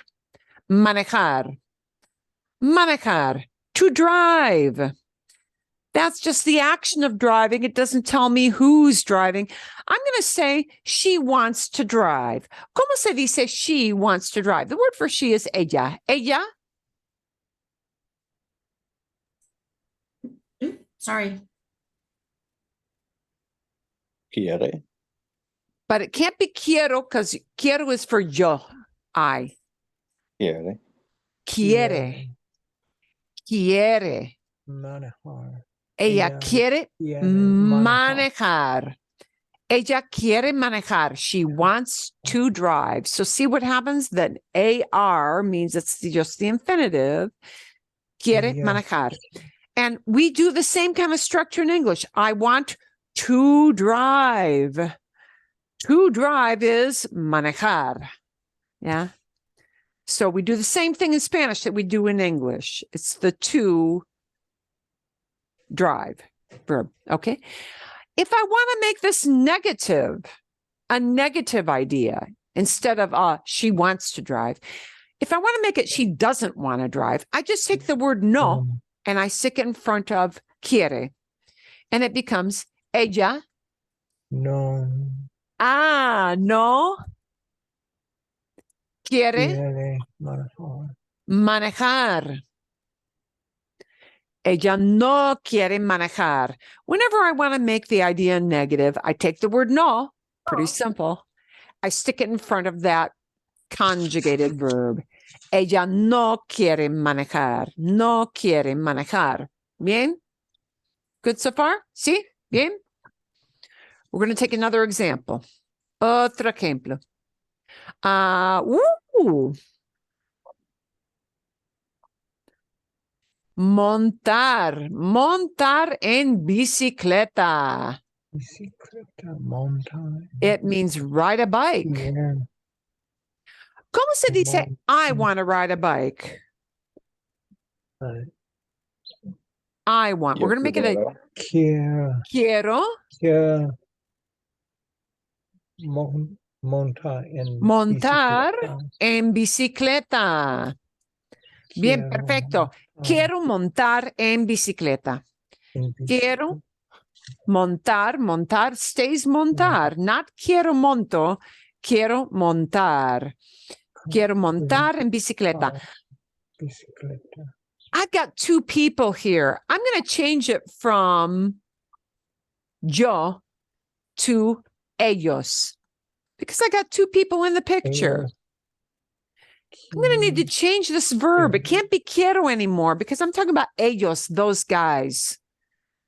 Manejar. Manejar. To drive. That's just the action of driving. It doesn't tell me who's driving. I'm going to say she wants to drive. ¿Cómo se dice she wants to drive? The word for she is ella. Ella. Sorry. Querer. But it can't be quiero because quiero is for yo, I. Querer. Quiere. Quiere. Manejar. Ella Ella quiere quiere manejar. Ella quiere manejar. She wants to drive. So see what happens? That AR means it's just the infinitive. Quiere Ella. manejar. And we do the same kind of structure in English. I want to drive. To drive is manejar. Yeah. So we do the same thing in Spanish that we do in English. It's the to drive verb. Okay. If I want to make this negative, a negative idea, instead of she wants to drive, if I want to make it she doesn't want to drive, I just take the word no and I stick it in front of quiere. And it becomes ella. No. No. Quiere Quiere manejar. manejar. Ella no quiere manejar. Whenever I want to make the idea negative, I take the word no, pretty simple. I stick it in front of that conjugated verb. Ella no quiere manejar. No quiere manejar. Bien? Good so far? ¿Sí? Bien? We're going to take another example. Otro ejemplo. Montar. Montar en bicicleta. Bicicleta. Montar. It means ride a bike. Yeah. ¿Cómo se dice I want to ride a bike? I want. We're going to make it a Quiero. quiero Quiero montar en montar bicicleta. en bicicleta. Bien, Quiero perfecto. Quiero montar en bicicleta. en Quiero montar, montar stays montar, not quiero monto, quiero montar. Quiero montar en bicicleta. bicicleta. I've got two people here. I'm going to change it from yo to ellos because I got two people in the picture. I'm going to need to change this verb. It can't be quiero anymore because I'm talking about ellos, those guys.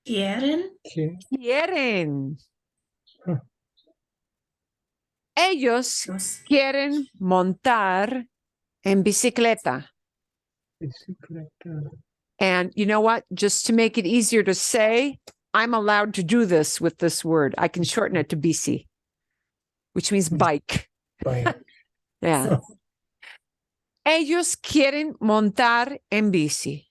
Quieren. Quieren. Ellos Los- quieren montar en bicicleta. Bicicleta. And you know what? Just to make it easier to say, I'm allowed to do this with this word. I can shorten it to bici, which means bike. Bike. Yeah. Ellos quieren montar en bici.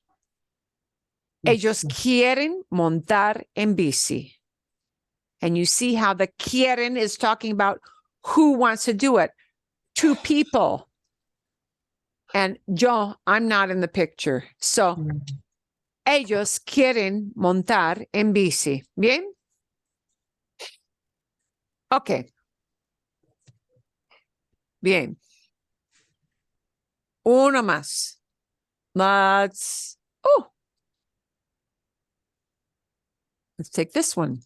Ellos quieren montar en bici. And you see how the quieren is talking about who wants to do it. Two people. And yo, I'm not in the picture. So, ellos quieren montar en bici. Bien? Okay. Bien. Uno más. Let's take this one.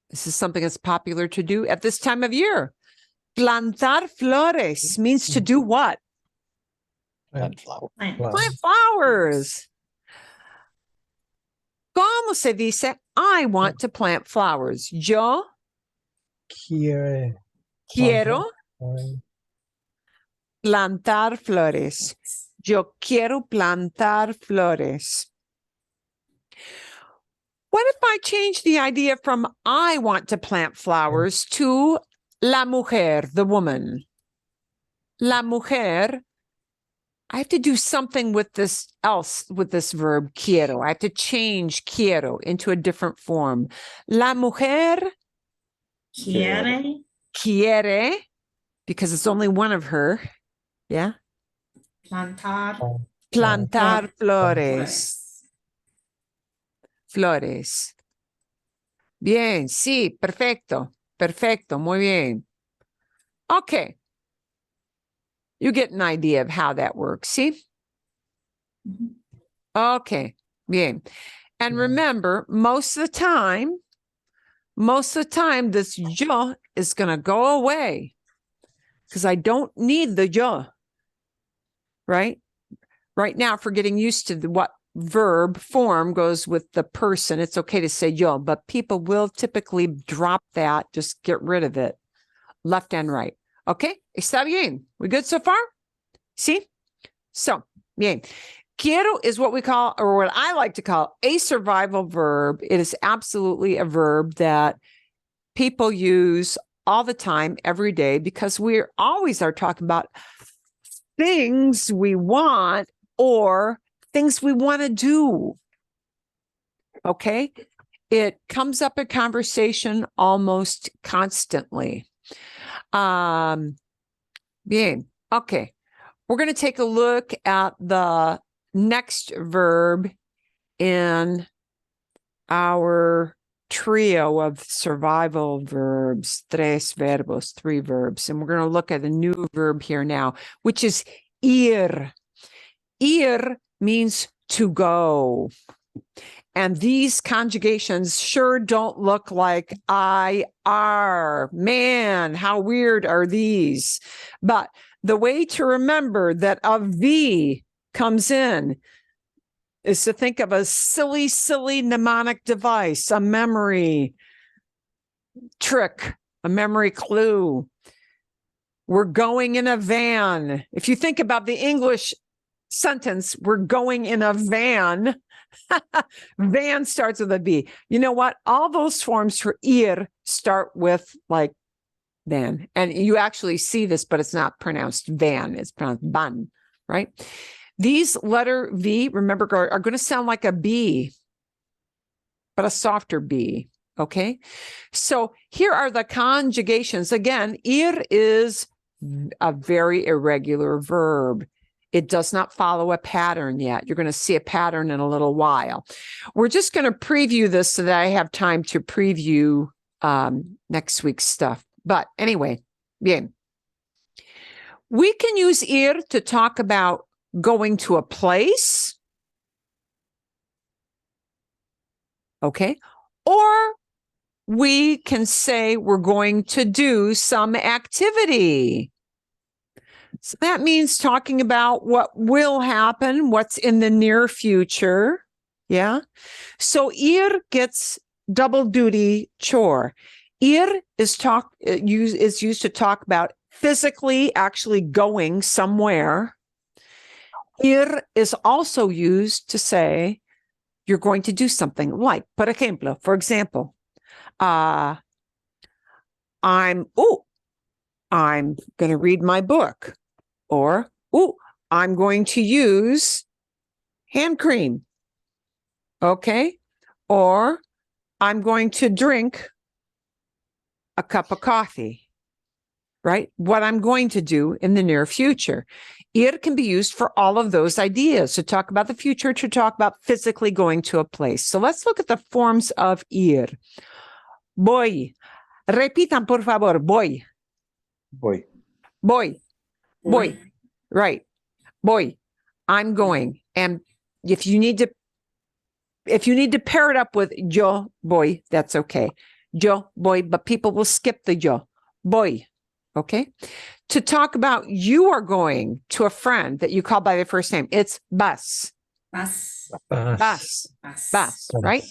This is something that's popular to do at this time of year. Plantar flores means to do what? Plant flower. Plant. Plant flowers. ¿Cómo se dice? I want to plant flowers. Yo quiero plantar flores. Yo quiero plantar flores. What if I change the idea from I want to plant flowers to la mujer, the woman? La mujer I have to do something with this verb quiero. I have to change quiero into a different form. La mujer Quiere quiere, because it's only one of her. Yeah. plantar Plantar flores. flores. Bien, sí, perfecto. Perfecto, muy bien. Okay. You get an idea of how that works, see? Mhm. Okay, bien. And remember, most of the time, this yo is going to go away because I don't need the yo, right? Right now, if we're getting used to what verb form goes with the person, it's okay to say yo, but people will typically drop that, just get rid of it, left and right. Okay, está bien. We good so far? See? So, bien. Quiero is what we call, or what I like to call, a survival verb. It is absolutely a verb that people use all the time, every day, because we always are talking about things we want or things we want to do. Okay? It comes up in conversation almost constantly. Bien. Okay. We're going to take a look at the next verb in our trio of survival verbs, tres verbos, 3 verbs. And we're going to look at a new verb here now, which is ir. Ir means to go. And these conjugations sure don't look like I are. Man, how weird are these? But the way to remember that a V comes in is to think of a silly, silly mnemonic device, a memory trick, a memory clue. We're going in a van. If you think about the English sentence, we're going in a van. Van starts with a V. You know what? All those forms for ir start with like van. And you actually see this, but it's not pronounced van. It's pronounced ban, right? These letter V, remember, are going to sound like a B, but a softer B. Okay. So here are the conjugations. Again, ir is a very irregular verb. It does not follow a pattern yet. You're going to see a pattern in a little while. We're just going to preview this so that I have time to preview next week's stuff. But anyway, bien. We can use ir to talk about going to a place. Okay. Or we can say we're going to do some activity. So that means talking about what will happen, what's in the near future. Yeah. So ir gets double duty chore. Ir is used to talk about physically actually going somewhere. Ir is also used to say you're going to do something like, por ejemplo, for example, I'm going to read my book, or, I'm going to use hand cream. Okay. Or I'm going to drink a cup of coffee, right? What I'm going to do in the near future. Ir can be used for all of those ideas, to talk about the future, to talk about physically going to a place. So let's look at the forms of ir. Voy. Repitan, por favor. Voy. Voy. Voy. Voy. Right. Voy. I'm going. And if you need to pair it up with yo voy, that's okay. Yo voy, but people will skip the yo. Voy. Okay. To talk about you are going to a friend that you call by their first name, it's vas. Vas. Vas. Vas. Vas, right?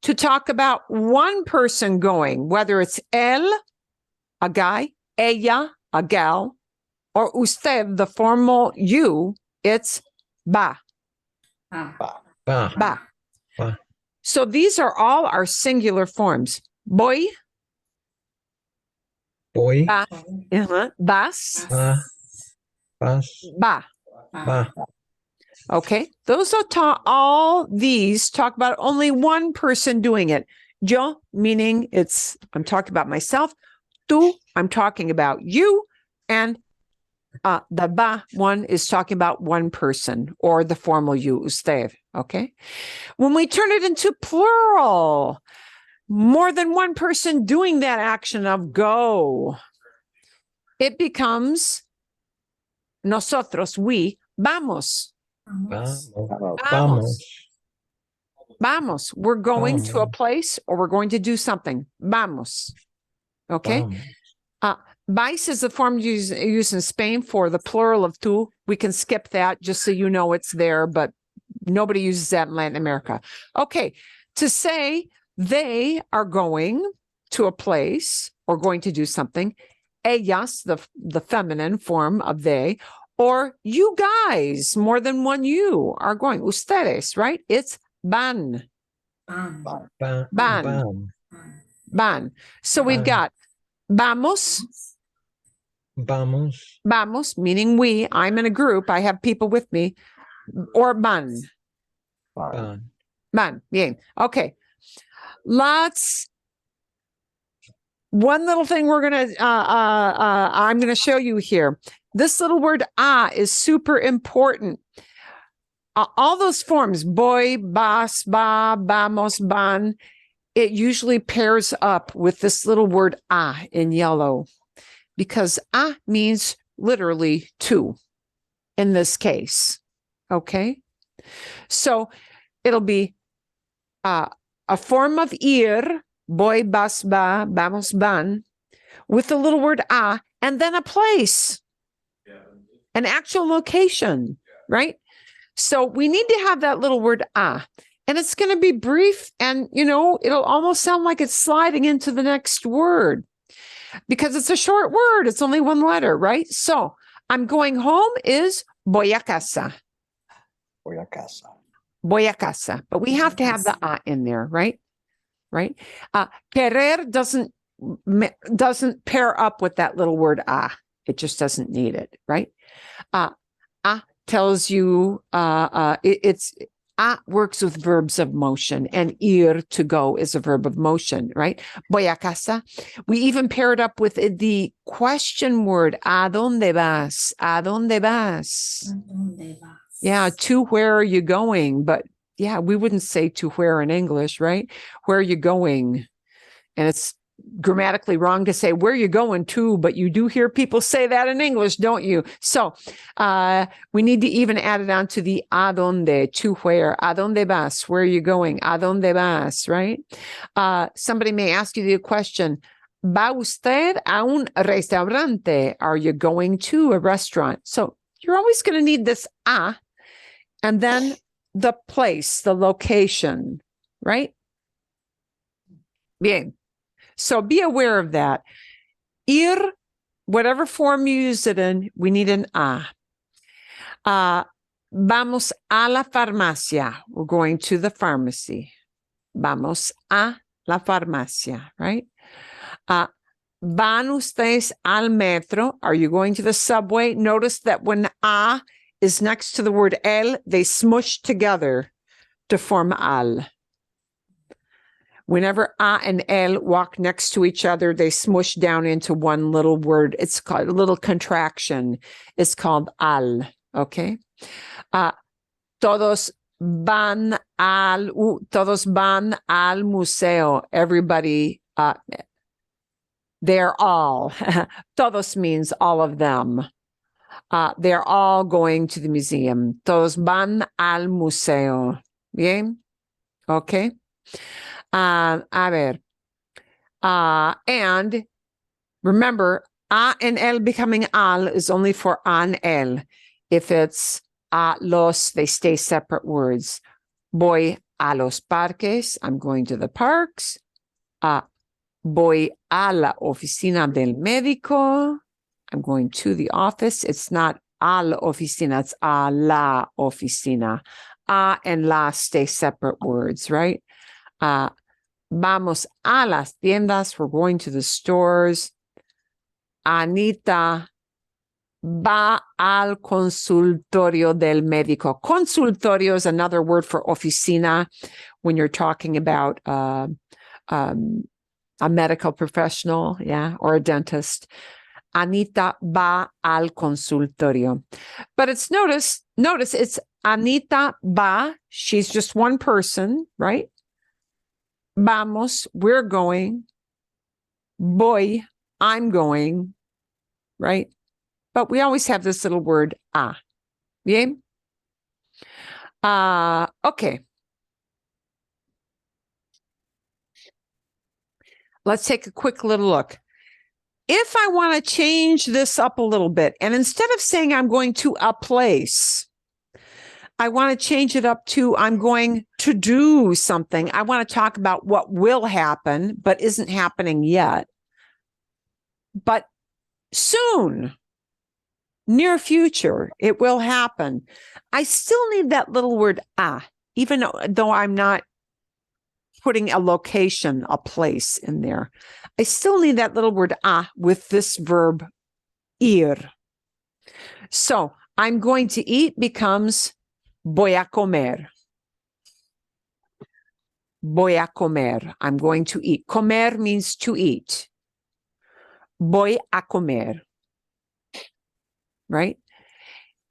To talk about one person going, whether it's él, a guy, ella, a gal, or usted, the formal you, it's va. Ah. Bah. Va. Va. So these are all our singular forms. Voy, Boy. va, vas, Vas. va. Ba. Okay, those are all these talk about only one person doing it. Yo, meaning I'm talking about myself. Tú, I'm talking about you. And the ba one is talking about one person, or the formal you, usted. Okay, when we turn it into plural, more than one person doing that action of go, it becomes nosotros, we, vamos. Vamos. Vamos. Vamos. Vamos. We're going to a Vamos. place, or we're going to do something. Vamos. Okay. Vamos. Vais is the form used in Spain for the plural of tú. We can skip that just so you know it's there, but nobody uses that in Latin America. Okay. To say they are going to a place or going to do something, ellas, the feminine form of they, or you guys, more than one you are going. Ustedes, right? It's van. Ba. Ban. Bam. Van. So we've got vamos, Vamos. vamos, meaning we. I'm in a group. I have people with me. Or van. Ban. Van. Bien. Okay. One little thing I'm gonna show you here. This little word is super important. All those forms, boy, bas, ba, vamos, ban, it usually pairs up with this little word in yellow, because means literally two in this case. Okay. So it'll be a form of ir, boy, bas, ba, vamos, ban, with the little word and then a place, an actual location, right? So we need to have that little word and it's going to be brief, and it'll almost sound like it's sliding into the next word because it's a short word. It's only one letter, right? So I'm going home is voy a casa. Voy a casa. Voy a casa. But we have to have the in there, right? Right? Querer doesn't pair up with that little word It just doesn't need it, right? Tells you it's works with verbs of motion, and ir, to go, is a verb of motion, right? Voy a casa. We even pair it up with the question word, ¿a dónde vas? ¿A dónde vas? Yeah, to where are you going? But yeah, we wouldn't say to where in English, right? Where are you going? And it's grammatically wrong to say where you going to, but you do hear people say that in English, don't you? So we need to even add it on to the a dónde, to where. ¿A dónde vas? Where are you going? ¿A dónde vas? Right? Somebody may ask you the question, ¿va usted a un restaurante? Are you going to a restaurant? So you're always going to need this and then the place, the location, right? Bien. So be aware of that. Ir, whatever form you use it in, we need an vamos a la farmacia. We're going to the pharmacy. Vamos a la farmacia, right? Van ustedes al metro? Are you going to the subway? Notice that when a is next to the word el, they smush together to form al. Whenever a and el walk next to each other, they smush down into one little word. It's called a little contraction. It's called al. Okay. Todos van al museo. Everybody, they're all. Todos means all of them. They're all going to the museum. Todos van al museo. Bien. Okay. A ver. And remember, a and el becoming al is only for an el. If it's a los, they stay separate words. Voy a los parques. I'm going to the parks. Voy a la oficina del médico. I'm going to the office. It's not a la oficina. It's a la oficina. A and la stay separate words, right? Vamos a las tiendas. We're going to the stores. Anita va al consultorio del médico. Consultorio is another word for oficina when you're talking about a medical professional, yeah, or a dentist. Anita va al consultorio. But it's notice it's Anita va, she's just one person, right? Vamos, we're going. Voy, I'm going, right? But we always have this little word a. Bien? Okay. Let's take a quick little look. If I want to change this up a little bit, and instead of saying I'm going to a place, I want to change it up to I'm going to do something. I want to talk about what will happen, but isn't happening yet. But soon, near future, it will happen. I still need that little word even though I'm not putting a location, a place in there. I still need that little word with this verb ir. So I'm going to eat becomes voy a comer. Voy a comer. I'm going to eat. Comer means to eat. Voy a comer. Right?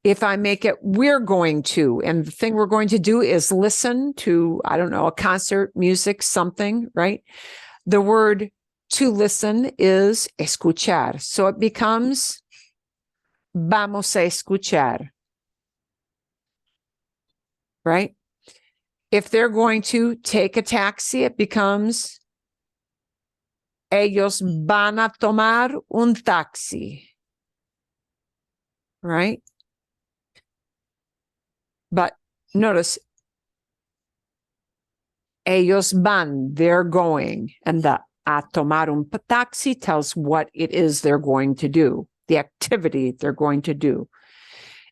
If I make it, we're going to, and the thing we're going to do is listen to, I don't know, a concert, music, something, right? The word to listen is escuchar. So it becomes vamos a escuchar, right? If they're going to take a taxi, it becomes ellos van a tomar un taxi, right? But notice, ellos van, they're going, and the a tomar un taxi tells what it is they're going to do, the activity they're going to do.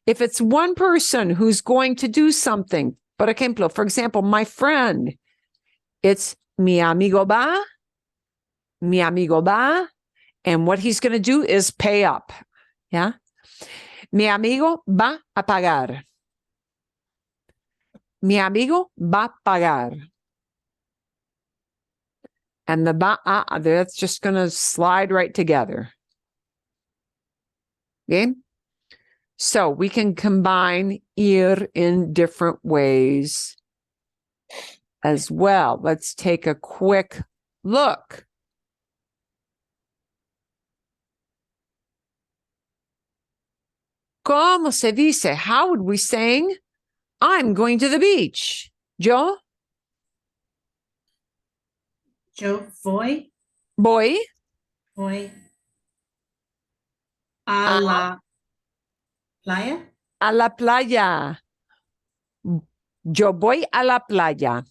If it's one person who's going to do something, por ejemplo, for example, my friend, it's mi amigo va, and what he's going to do is pay up, yeah? Mi amigo va a pagar. Mi amigo va a pagar. And the va that's just going to slide right together. Okay? So we can combine ir in different ways as well. Let's take a quick look. ¿Cómo se dice? How would we sing? I'm going to the beach. Yo Voy voy a la playa. a la playa. Yo voy a la playa.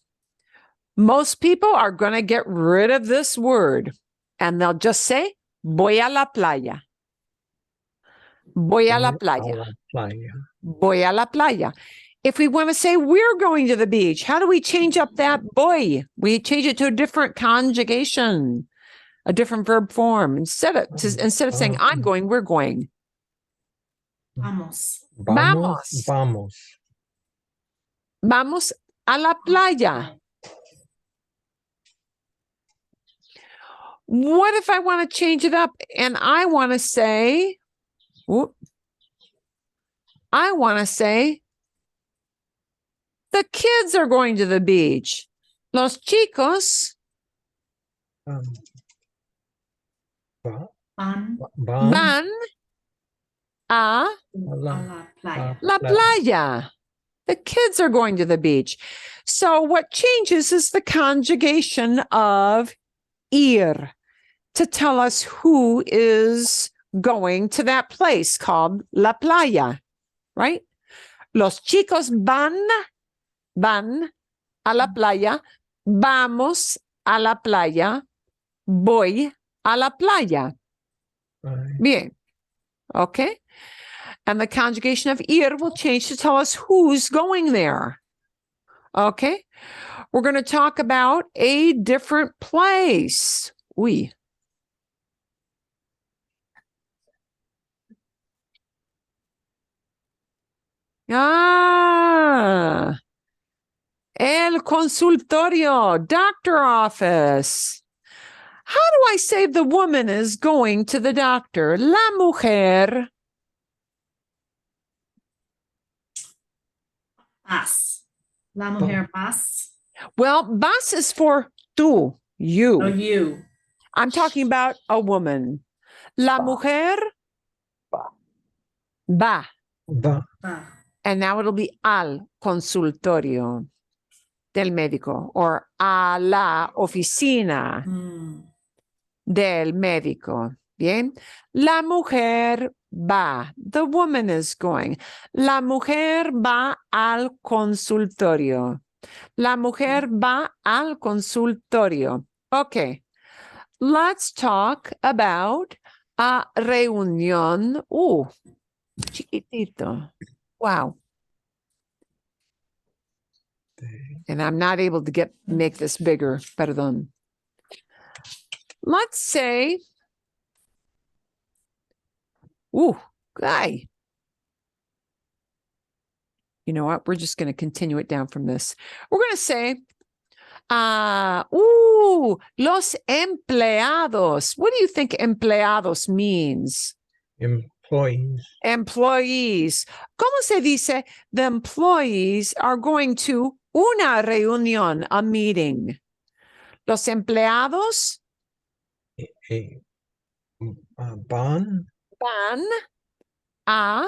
Most people are going to get rid of this word and they'll just say, voy a la playa. Voy a la playa. Voy a la playa. If we want to say we're going to the beach, how do we change up that voy? We change it to a different conjugation, a different verb form. Instead of saying I'm going, we're going. Vamos. Vamos. Vamos a la playa. What if I want to change it up and I want to say, the kids are going to the beach. Los chicos van a la playa. The kids are going to the beach. So what changes is the conjugation of ir to tell us who is going to that place called la playa, right? Los chicos van a la playa. Vamos a la playa. Voy a la playa. Bien. Okay. And the conjugation of ir will change to tell us who's going there. Okay. We're going to talk about a different place. El consultorio, doctor office. How do I say the woman is going to the doctor? La mujer. Vas. La mujer vas. Well, vas is for tú, you. Oh, you. I'm talking about a woman. La Va. mujer Va. va. Va. Va. And now it'll be al consultorio del médico or a la oficina Mm. del médico. Bien. La mujer va. The woman is going. La mujer va al consultorio. La mujer va al consultorio. Okay. Let's talk about a reunión. Chiquitito. Wow. And I'm not able to make this bigger. Perdón. Let's say, guy. You know what? We're just going to continue it down from this. We're going to say, los empleados. What do you think empleados means? Employees. Employees. ¿Cómo se dice? The employees are going to una reunión, a meeting. Los empleados Van. van a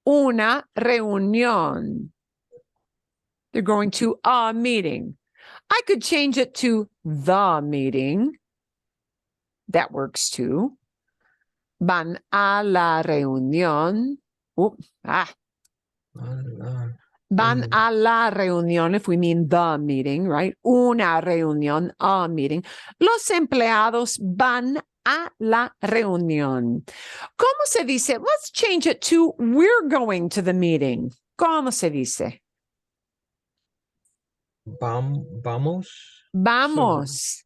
una reunión. They're going to a meeting. I could change it to the meeting. That works too. Van a la reunión. Van a la reunión, if we mean the meeting, right? Una reunión, a meeting. Los empleados van a la reunión. ¿Cómo se dice? Let's change it to we're going to the meeting. ¿Cómo se dice? Vamos. Vamos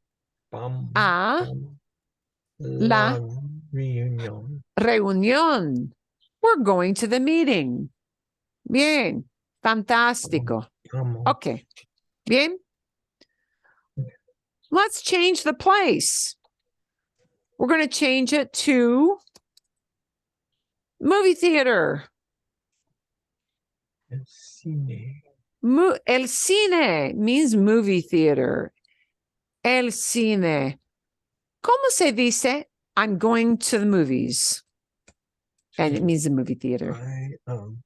a la reunión. reunión. We're going to the meeting. Bien. Fantástico. Vamos. Okay. Bien. Let's change the place. We're going to change it to movie theater. El cine. El cine means movie theater. El cine. ¿Cómo se dice? I'm going to the movies. And it means the movie theater.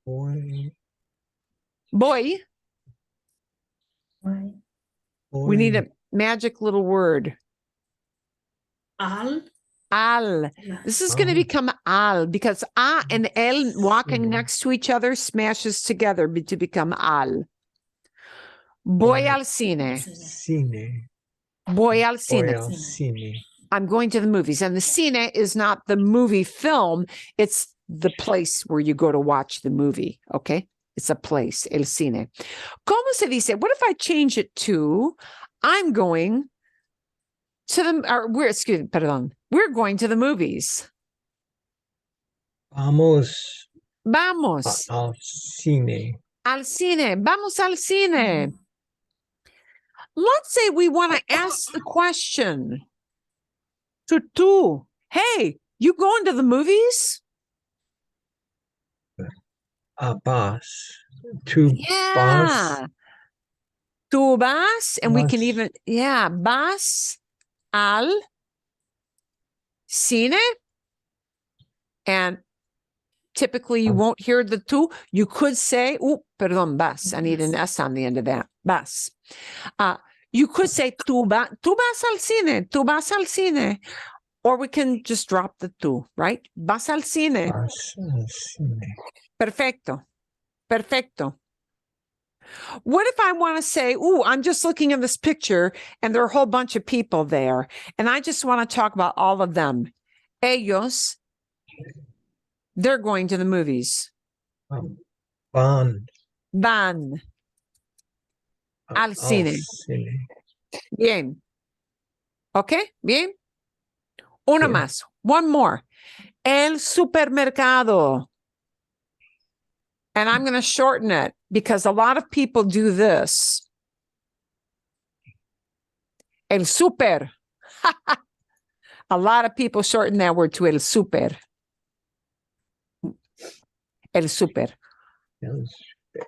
Voy. Boy. Why? We need a magic little word. Al. Al. This is going to become al because a and el walking Cine. next to each other smashes together to become al. Voy al cine. Cine. Voy al Voy cine. al cine. I'm going to the movies. And the cine is not the movie film. It's the place where you go to watch the movie. Okay. It's a place. El cine. ¿Cómo se dice? What if I change it to I'm going to the, or we're going to the movies. Vamos Vamos al cine. al cine. Vamos al cine. Let's say we want to ask the question to tú. Hey, you going to the movies? Vas. To Yeah. Tú vas, and we can Vas. even, vas al cine. And typically you won't hear the tú. You could say, perdón, vas. I need an S on the end of that. Vas. You could say tú vas al cine. Tú vas al cine. Or we can just drop the tú, right? Vas al cine. Vas al cine. Perfecto. Perfecto. What if I want to say, I'm just looking at this picture and there are a whole bunch of people there. And I just want to talk about all of them. Ellos, they're going to the movies. Van Van al cine. cine. Bien. Okay, bien. Uno Bien. más. One more. El supermercado. And I'm going to shorten it because a lot of people do this. El súper. A lot of people shorten that word to el súper. El súper. Yes.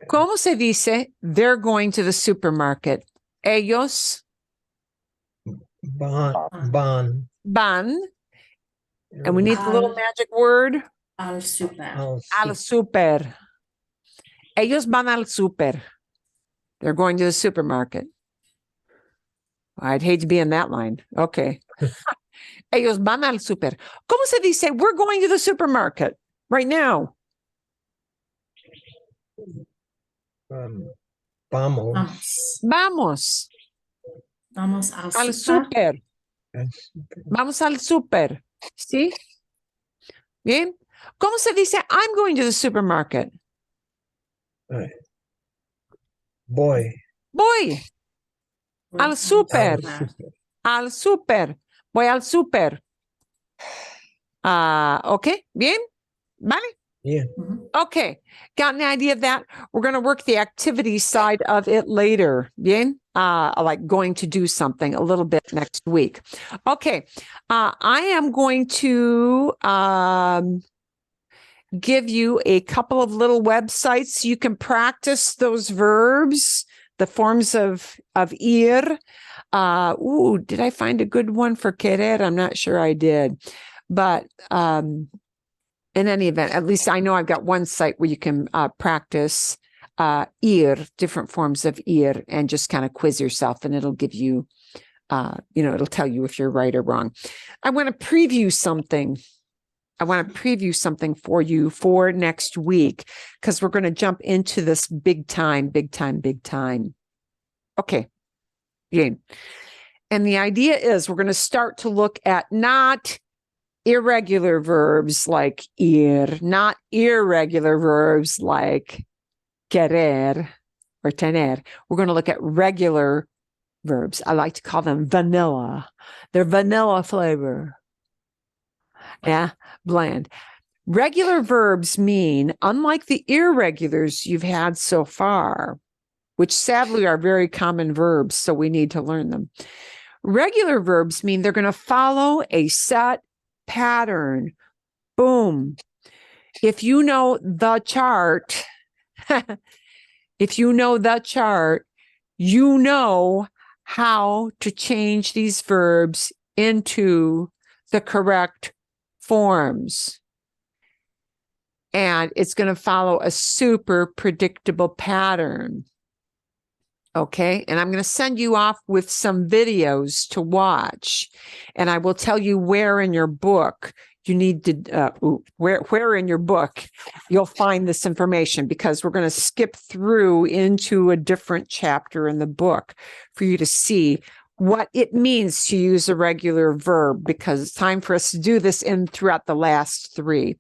¿Cómo se dice they're going to the supermarket? Ellos Bon. van, and we need the little magic word, Al super. al súper. Ellos van al súper. They're going to the supermarket. I'd hate to be in that line. Okay. Ellos van al súper. ¿Cómo se dice we're going to the supermarket right now? Vamos. Vamos Vamos al al super. súper. Vamos al súper. ¿Sí? Bien. ¿Cómo se dice I'm going to the supermarket? Voy. Voy al súper. Al súper. Voy al súper. Ok. Bien. Vale. Yeah. Okay. Got an idea of that? We're going to work the activity side of it later. Bien. Like going to do something a little bit next week. Okay. I am going to give you a couple of little websites so you can practice those verbs, the forms of ir. Did I find a good one for querer? I'm not sure I did. But in any event, at least I know I've got one site where you can practice ir, different forms of ir, and just kind of quiz yourself, and it'll give you, it'll tell you if you're right or wrong. I want to preview something. I want to preview something for you for next week because we're going to jump into this big time. Okay. Bien. And the idea is we're going to start to look at not irregular verbs like ir, not irregular verbs like querer or tener. We're going to look at regular verbs. I like to call them vanilla. They're vanilla flavor. Yeah, bland. Regular verbs mean, unlike the irregulars you've had so far, which sadly are very common verbs, so we need to learn them. Regular verbs mean they're going to follow a set pattern. Boom. If you know the chart, you know how to change these verbs into the correct forms. And it's going to follow a super predictable pattern. Okay. And I'm going to send you off with some videos to watch. And I will tell you where in your book you need to, where in your book you'll find this information, because we're going to skip through into a different chapter in the book for you to see what it means to use a regular verb, because it's time for us to do this throughout the last three.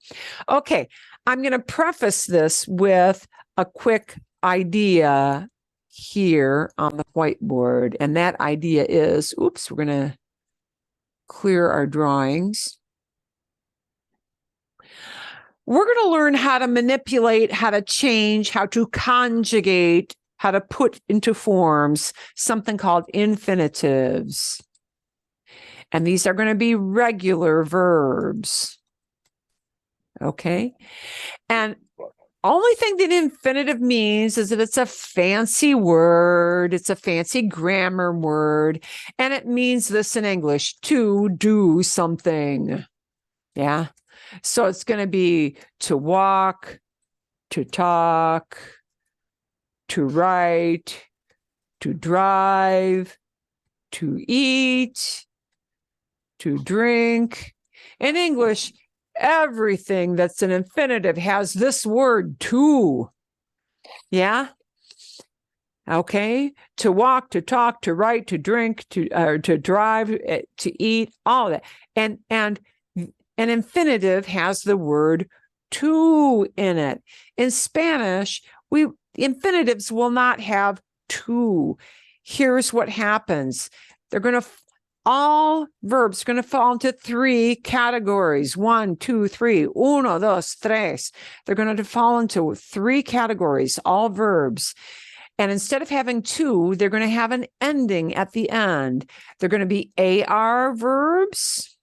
Okay. I'm going to preface this with a quick idea here on the whiteboard. And that idea is, we're going to clear our drawings. We're going to learn how to manipulate, how to change, how to conjugate, how to put into forms something called infinitives. And these are going to be regular verbs. Okay. And only thing that infinitive means is that it's a fancy word. It's a fancy grammar word. And it means this in English, to do something. Yeah. So it's going to be to walk, to talk, to write, to drive, to eat, to drink. In English, everything that's an infinitive has this word to. Yeah. Okay. To walk, to talk, to write, to drink, to drive, to eat, all that. And an infinitive has the word to in it. In Spanish, infinitives will not have to. Here's what happens. They're going to All verbs are going to fall into three categories. 1, 2, 3. Uno, dos, tres. They're going to fall into three categories, all verbs. And instead of having two, they're going to have an ending at the end. They're going to be AR verbs,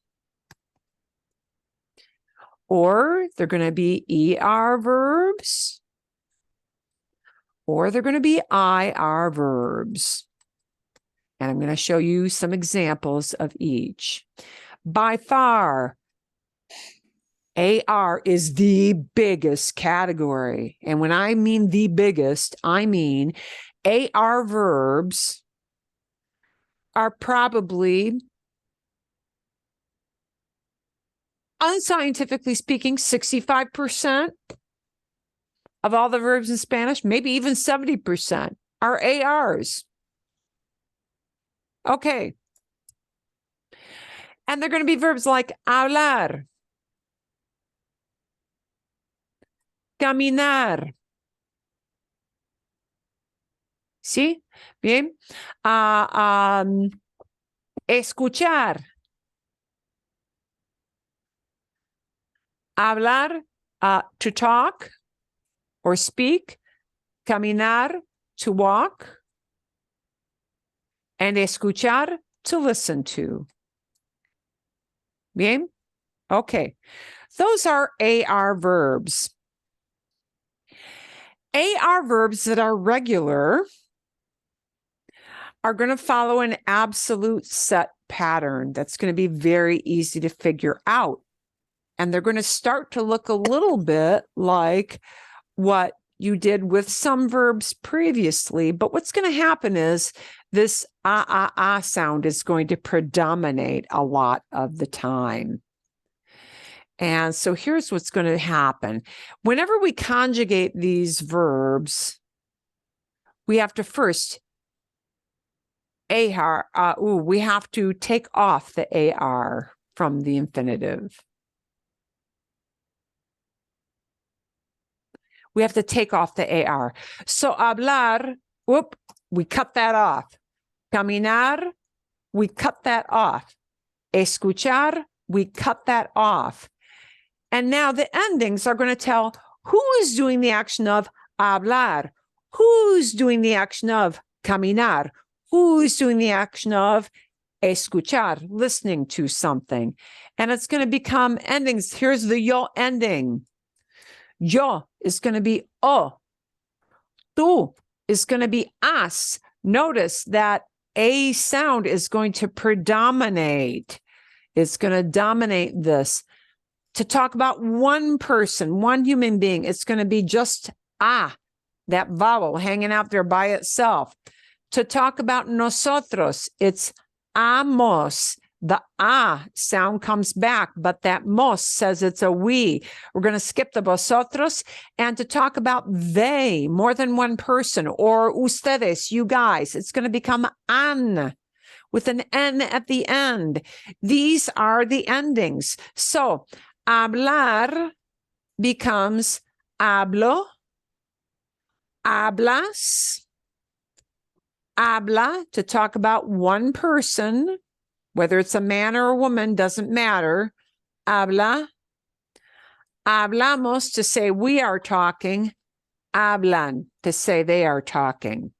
or they're going to be ER verbs, or they're going to be IR verbs. And I'm going to show you some examples of each. By far, AR is the biggest category. And when I mean the biggest, I mean AR verbs are probably, unscientifically speaking, 65% of all the verbs in Spanish, maybe even 70% are ARs. Okay. And they're going to be verbs like hablar, caminar. ¿Sí? Bien. Escuchar. Hablar, to talk or speak. Caminar, to walk. And escuchar, to listen to. Bien? Okay. Those are AR verbs. AR verbs that are regular are going to follow an absolute set pattern that's going to be very easy to figure out. And they're going to start to look a little bit like what you did with some verbs previously. But what's going to happen is this sound is going to predominate a lot of the time. And so here's what's going to happen. Whenever we conjugate these verbs, we have to first we have to take off the AR from the infinitive. We have to take off the AR. So hablar, we cut that off. Caminar, we cut that off. Escuchar, we cut that off. And now the endings are going to tell who is doing the action of hablar, who's doing the action of caminar, who's doing the action of escuchar, listening to something. And it's going to become endings. Here's the yo ending. Yo is going to be o. Tú is going to be as. Notice that a sound is going to predominate. It's going to dominate this. To talk about one person, one human being, it's going to be just that vowel hanging out there by itself. To talk about nosotros, it's amos. The sound comes back, but that mos says it's a we. We're going to skip the vosotros. And to talk about they, more than one person, or ustedes, you guys, it's going to become an with an N at the end. These are the endings. So hablar becomes hablo, hablas, habla, to talk about one person. Whether it's a man or a woman, doesn't matter. Habla. Hablamos, to say we are talking. Hablan, to say they are talking.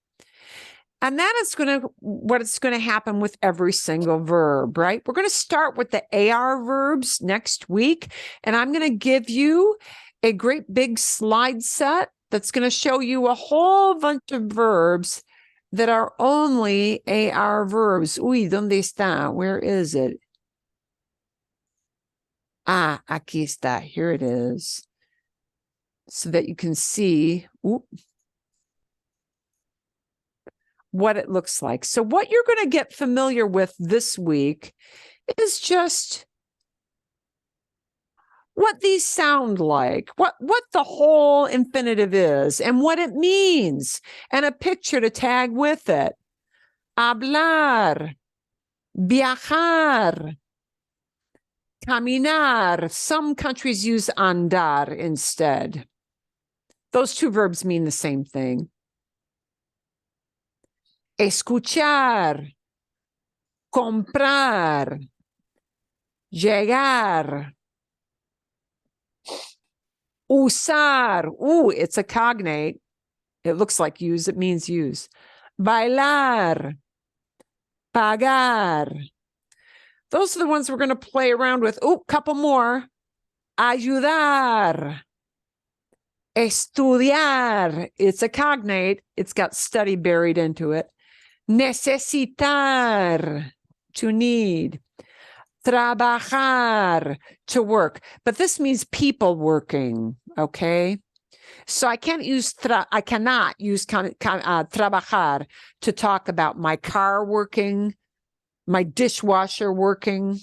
And that is what's going to happen with every single verb, right? We're going to start with the AR verbs next week. And I'm going to give you a great big slide set that's going to show you a whole bunch of verbs that are only AR verbs. Uy, ¿dónde está? Where is it? Aquí está. Here it is. So that you can see what it looks like. So what you're going to get familiar with this week is just what these sound like, what the whole infinitive is and what it means, and a picture to tag with it. Hablar, viajar, caminar. Some countries use andar instead. Those two verbs mean the same thing. Escuchar, comprar, llegar, usar. Ooh, it's a cognate. It looks like use. It means use. Bailar, pagar. Those are the ones we're going to play around with. Oh, couple more. Ayudar, estudiar. It's a cognate. It's got study buried into it. Necesitar, to need. Trabajar, to work. But this means people working, okay? So I cannot use trabajar to talk about my car working, my dishwasher working,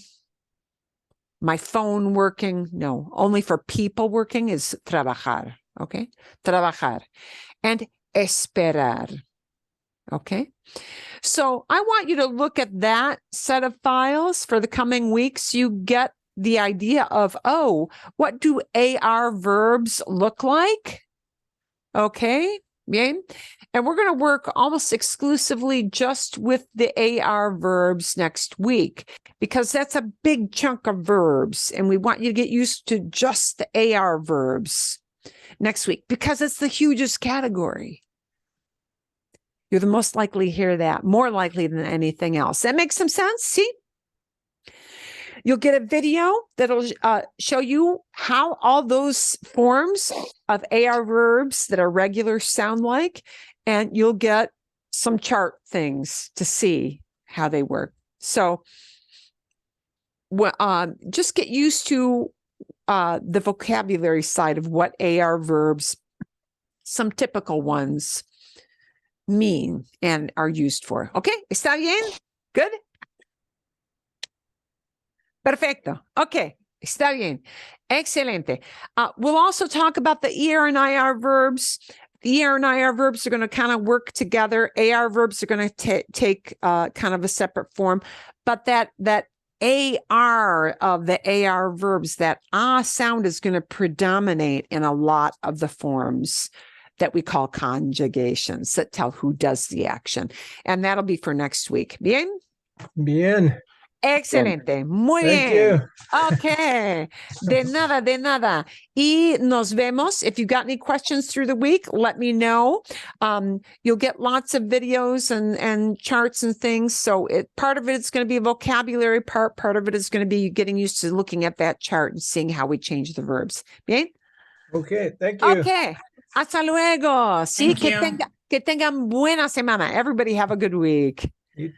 my phone working. No, only for people working is trabajar, okay? Trabajar. And esperar, okay? So I want you to look at that set of files for the coming weeks. You get the idea of, oh, what do AR verbs look like? Okay, bien. And we're going to work almost exclusively just with the AR verbs next week, because that's a big chunk of verbs. And we want you to get used to just the AR verbs next week, because it's the hugest category. You're the most likely to hear that, more likely than anything else. That makes some sense? See? You'll get a video that'll show you how all those forms of AR verbs that are regular sound like, and you'll get some chart things to see how they work. So just get used to the vocabulary side of what AR verbs, some typical ones, mean and are used for. Okay? ¿Está bien? Good? Perfecto. Okay. Está bien. Excelente. We'll also talk about the ER and IR verbs. The ER and IR verbs are going to kind of work together. AR verbs are going to take kind of a separate form. But that AR of the AR verbs, that sound is going to predominate in a lot of the forms that we call conjugations that tell who does the action. And that'll be for next week. Bien? Bien. Excelente. Muy Thank bien. you. Okay. De nada, de nada. Y nos vemos. If you've got any questions through the week, let me know. You'll get lots of videos and charts and things. So part of it is going to be a vocabulary part. Part of it is going to be getting used to looking at that chart and seeing how we change the verbs. Bien? Okay. Thank you. Okay. Hasta luego. Sí, Thank you. que tengan buena semana. Everybody have a good week. You too.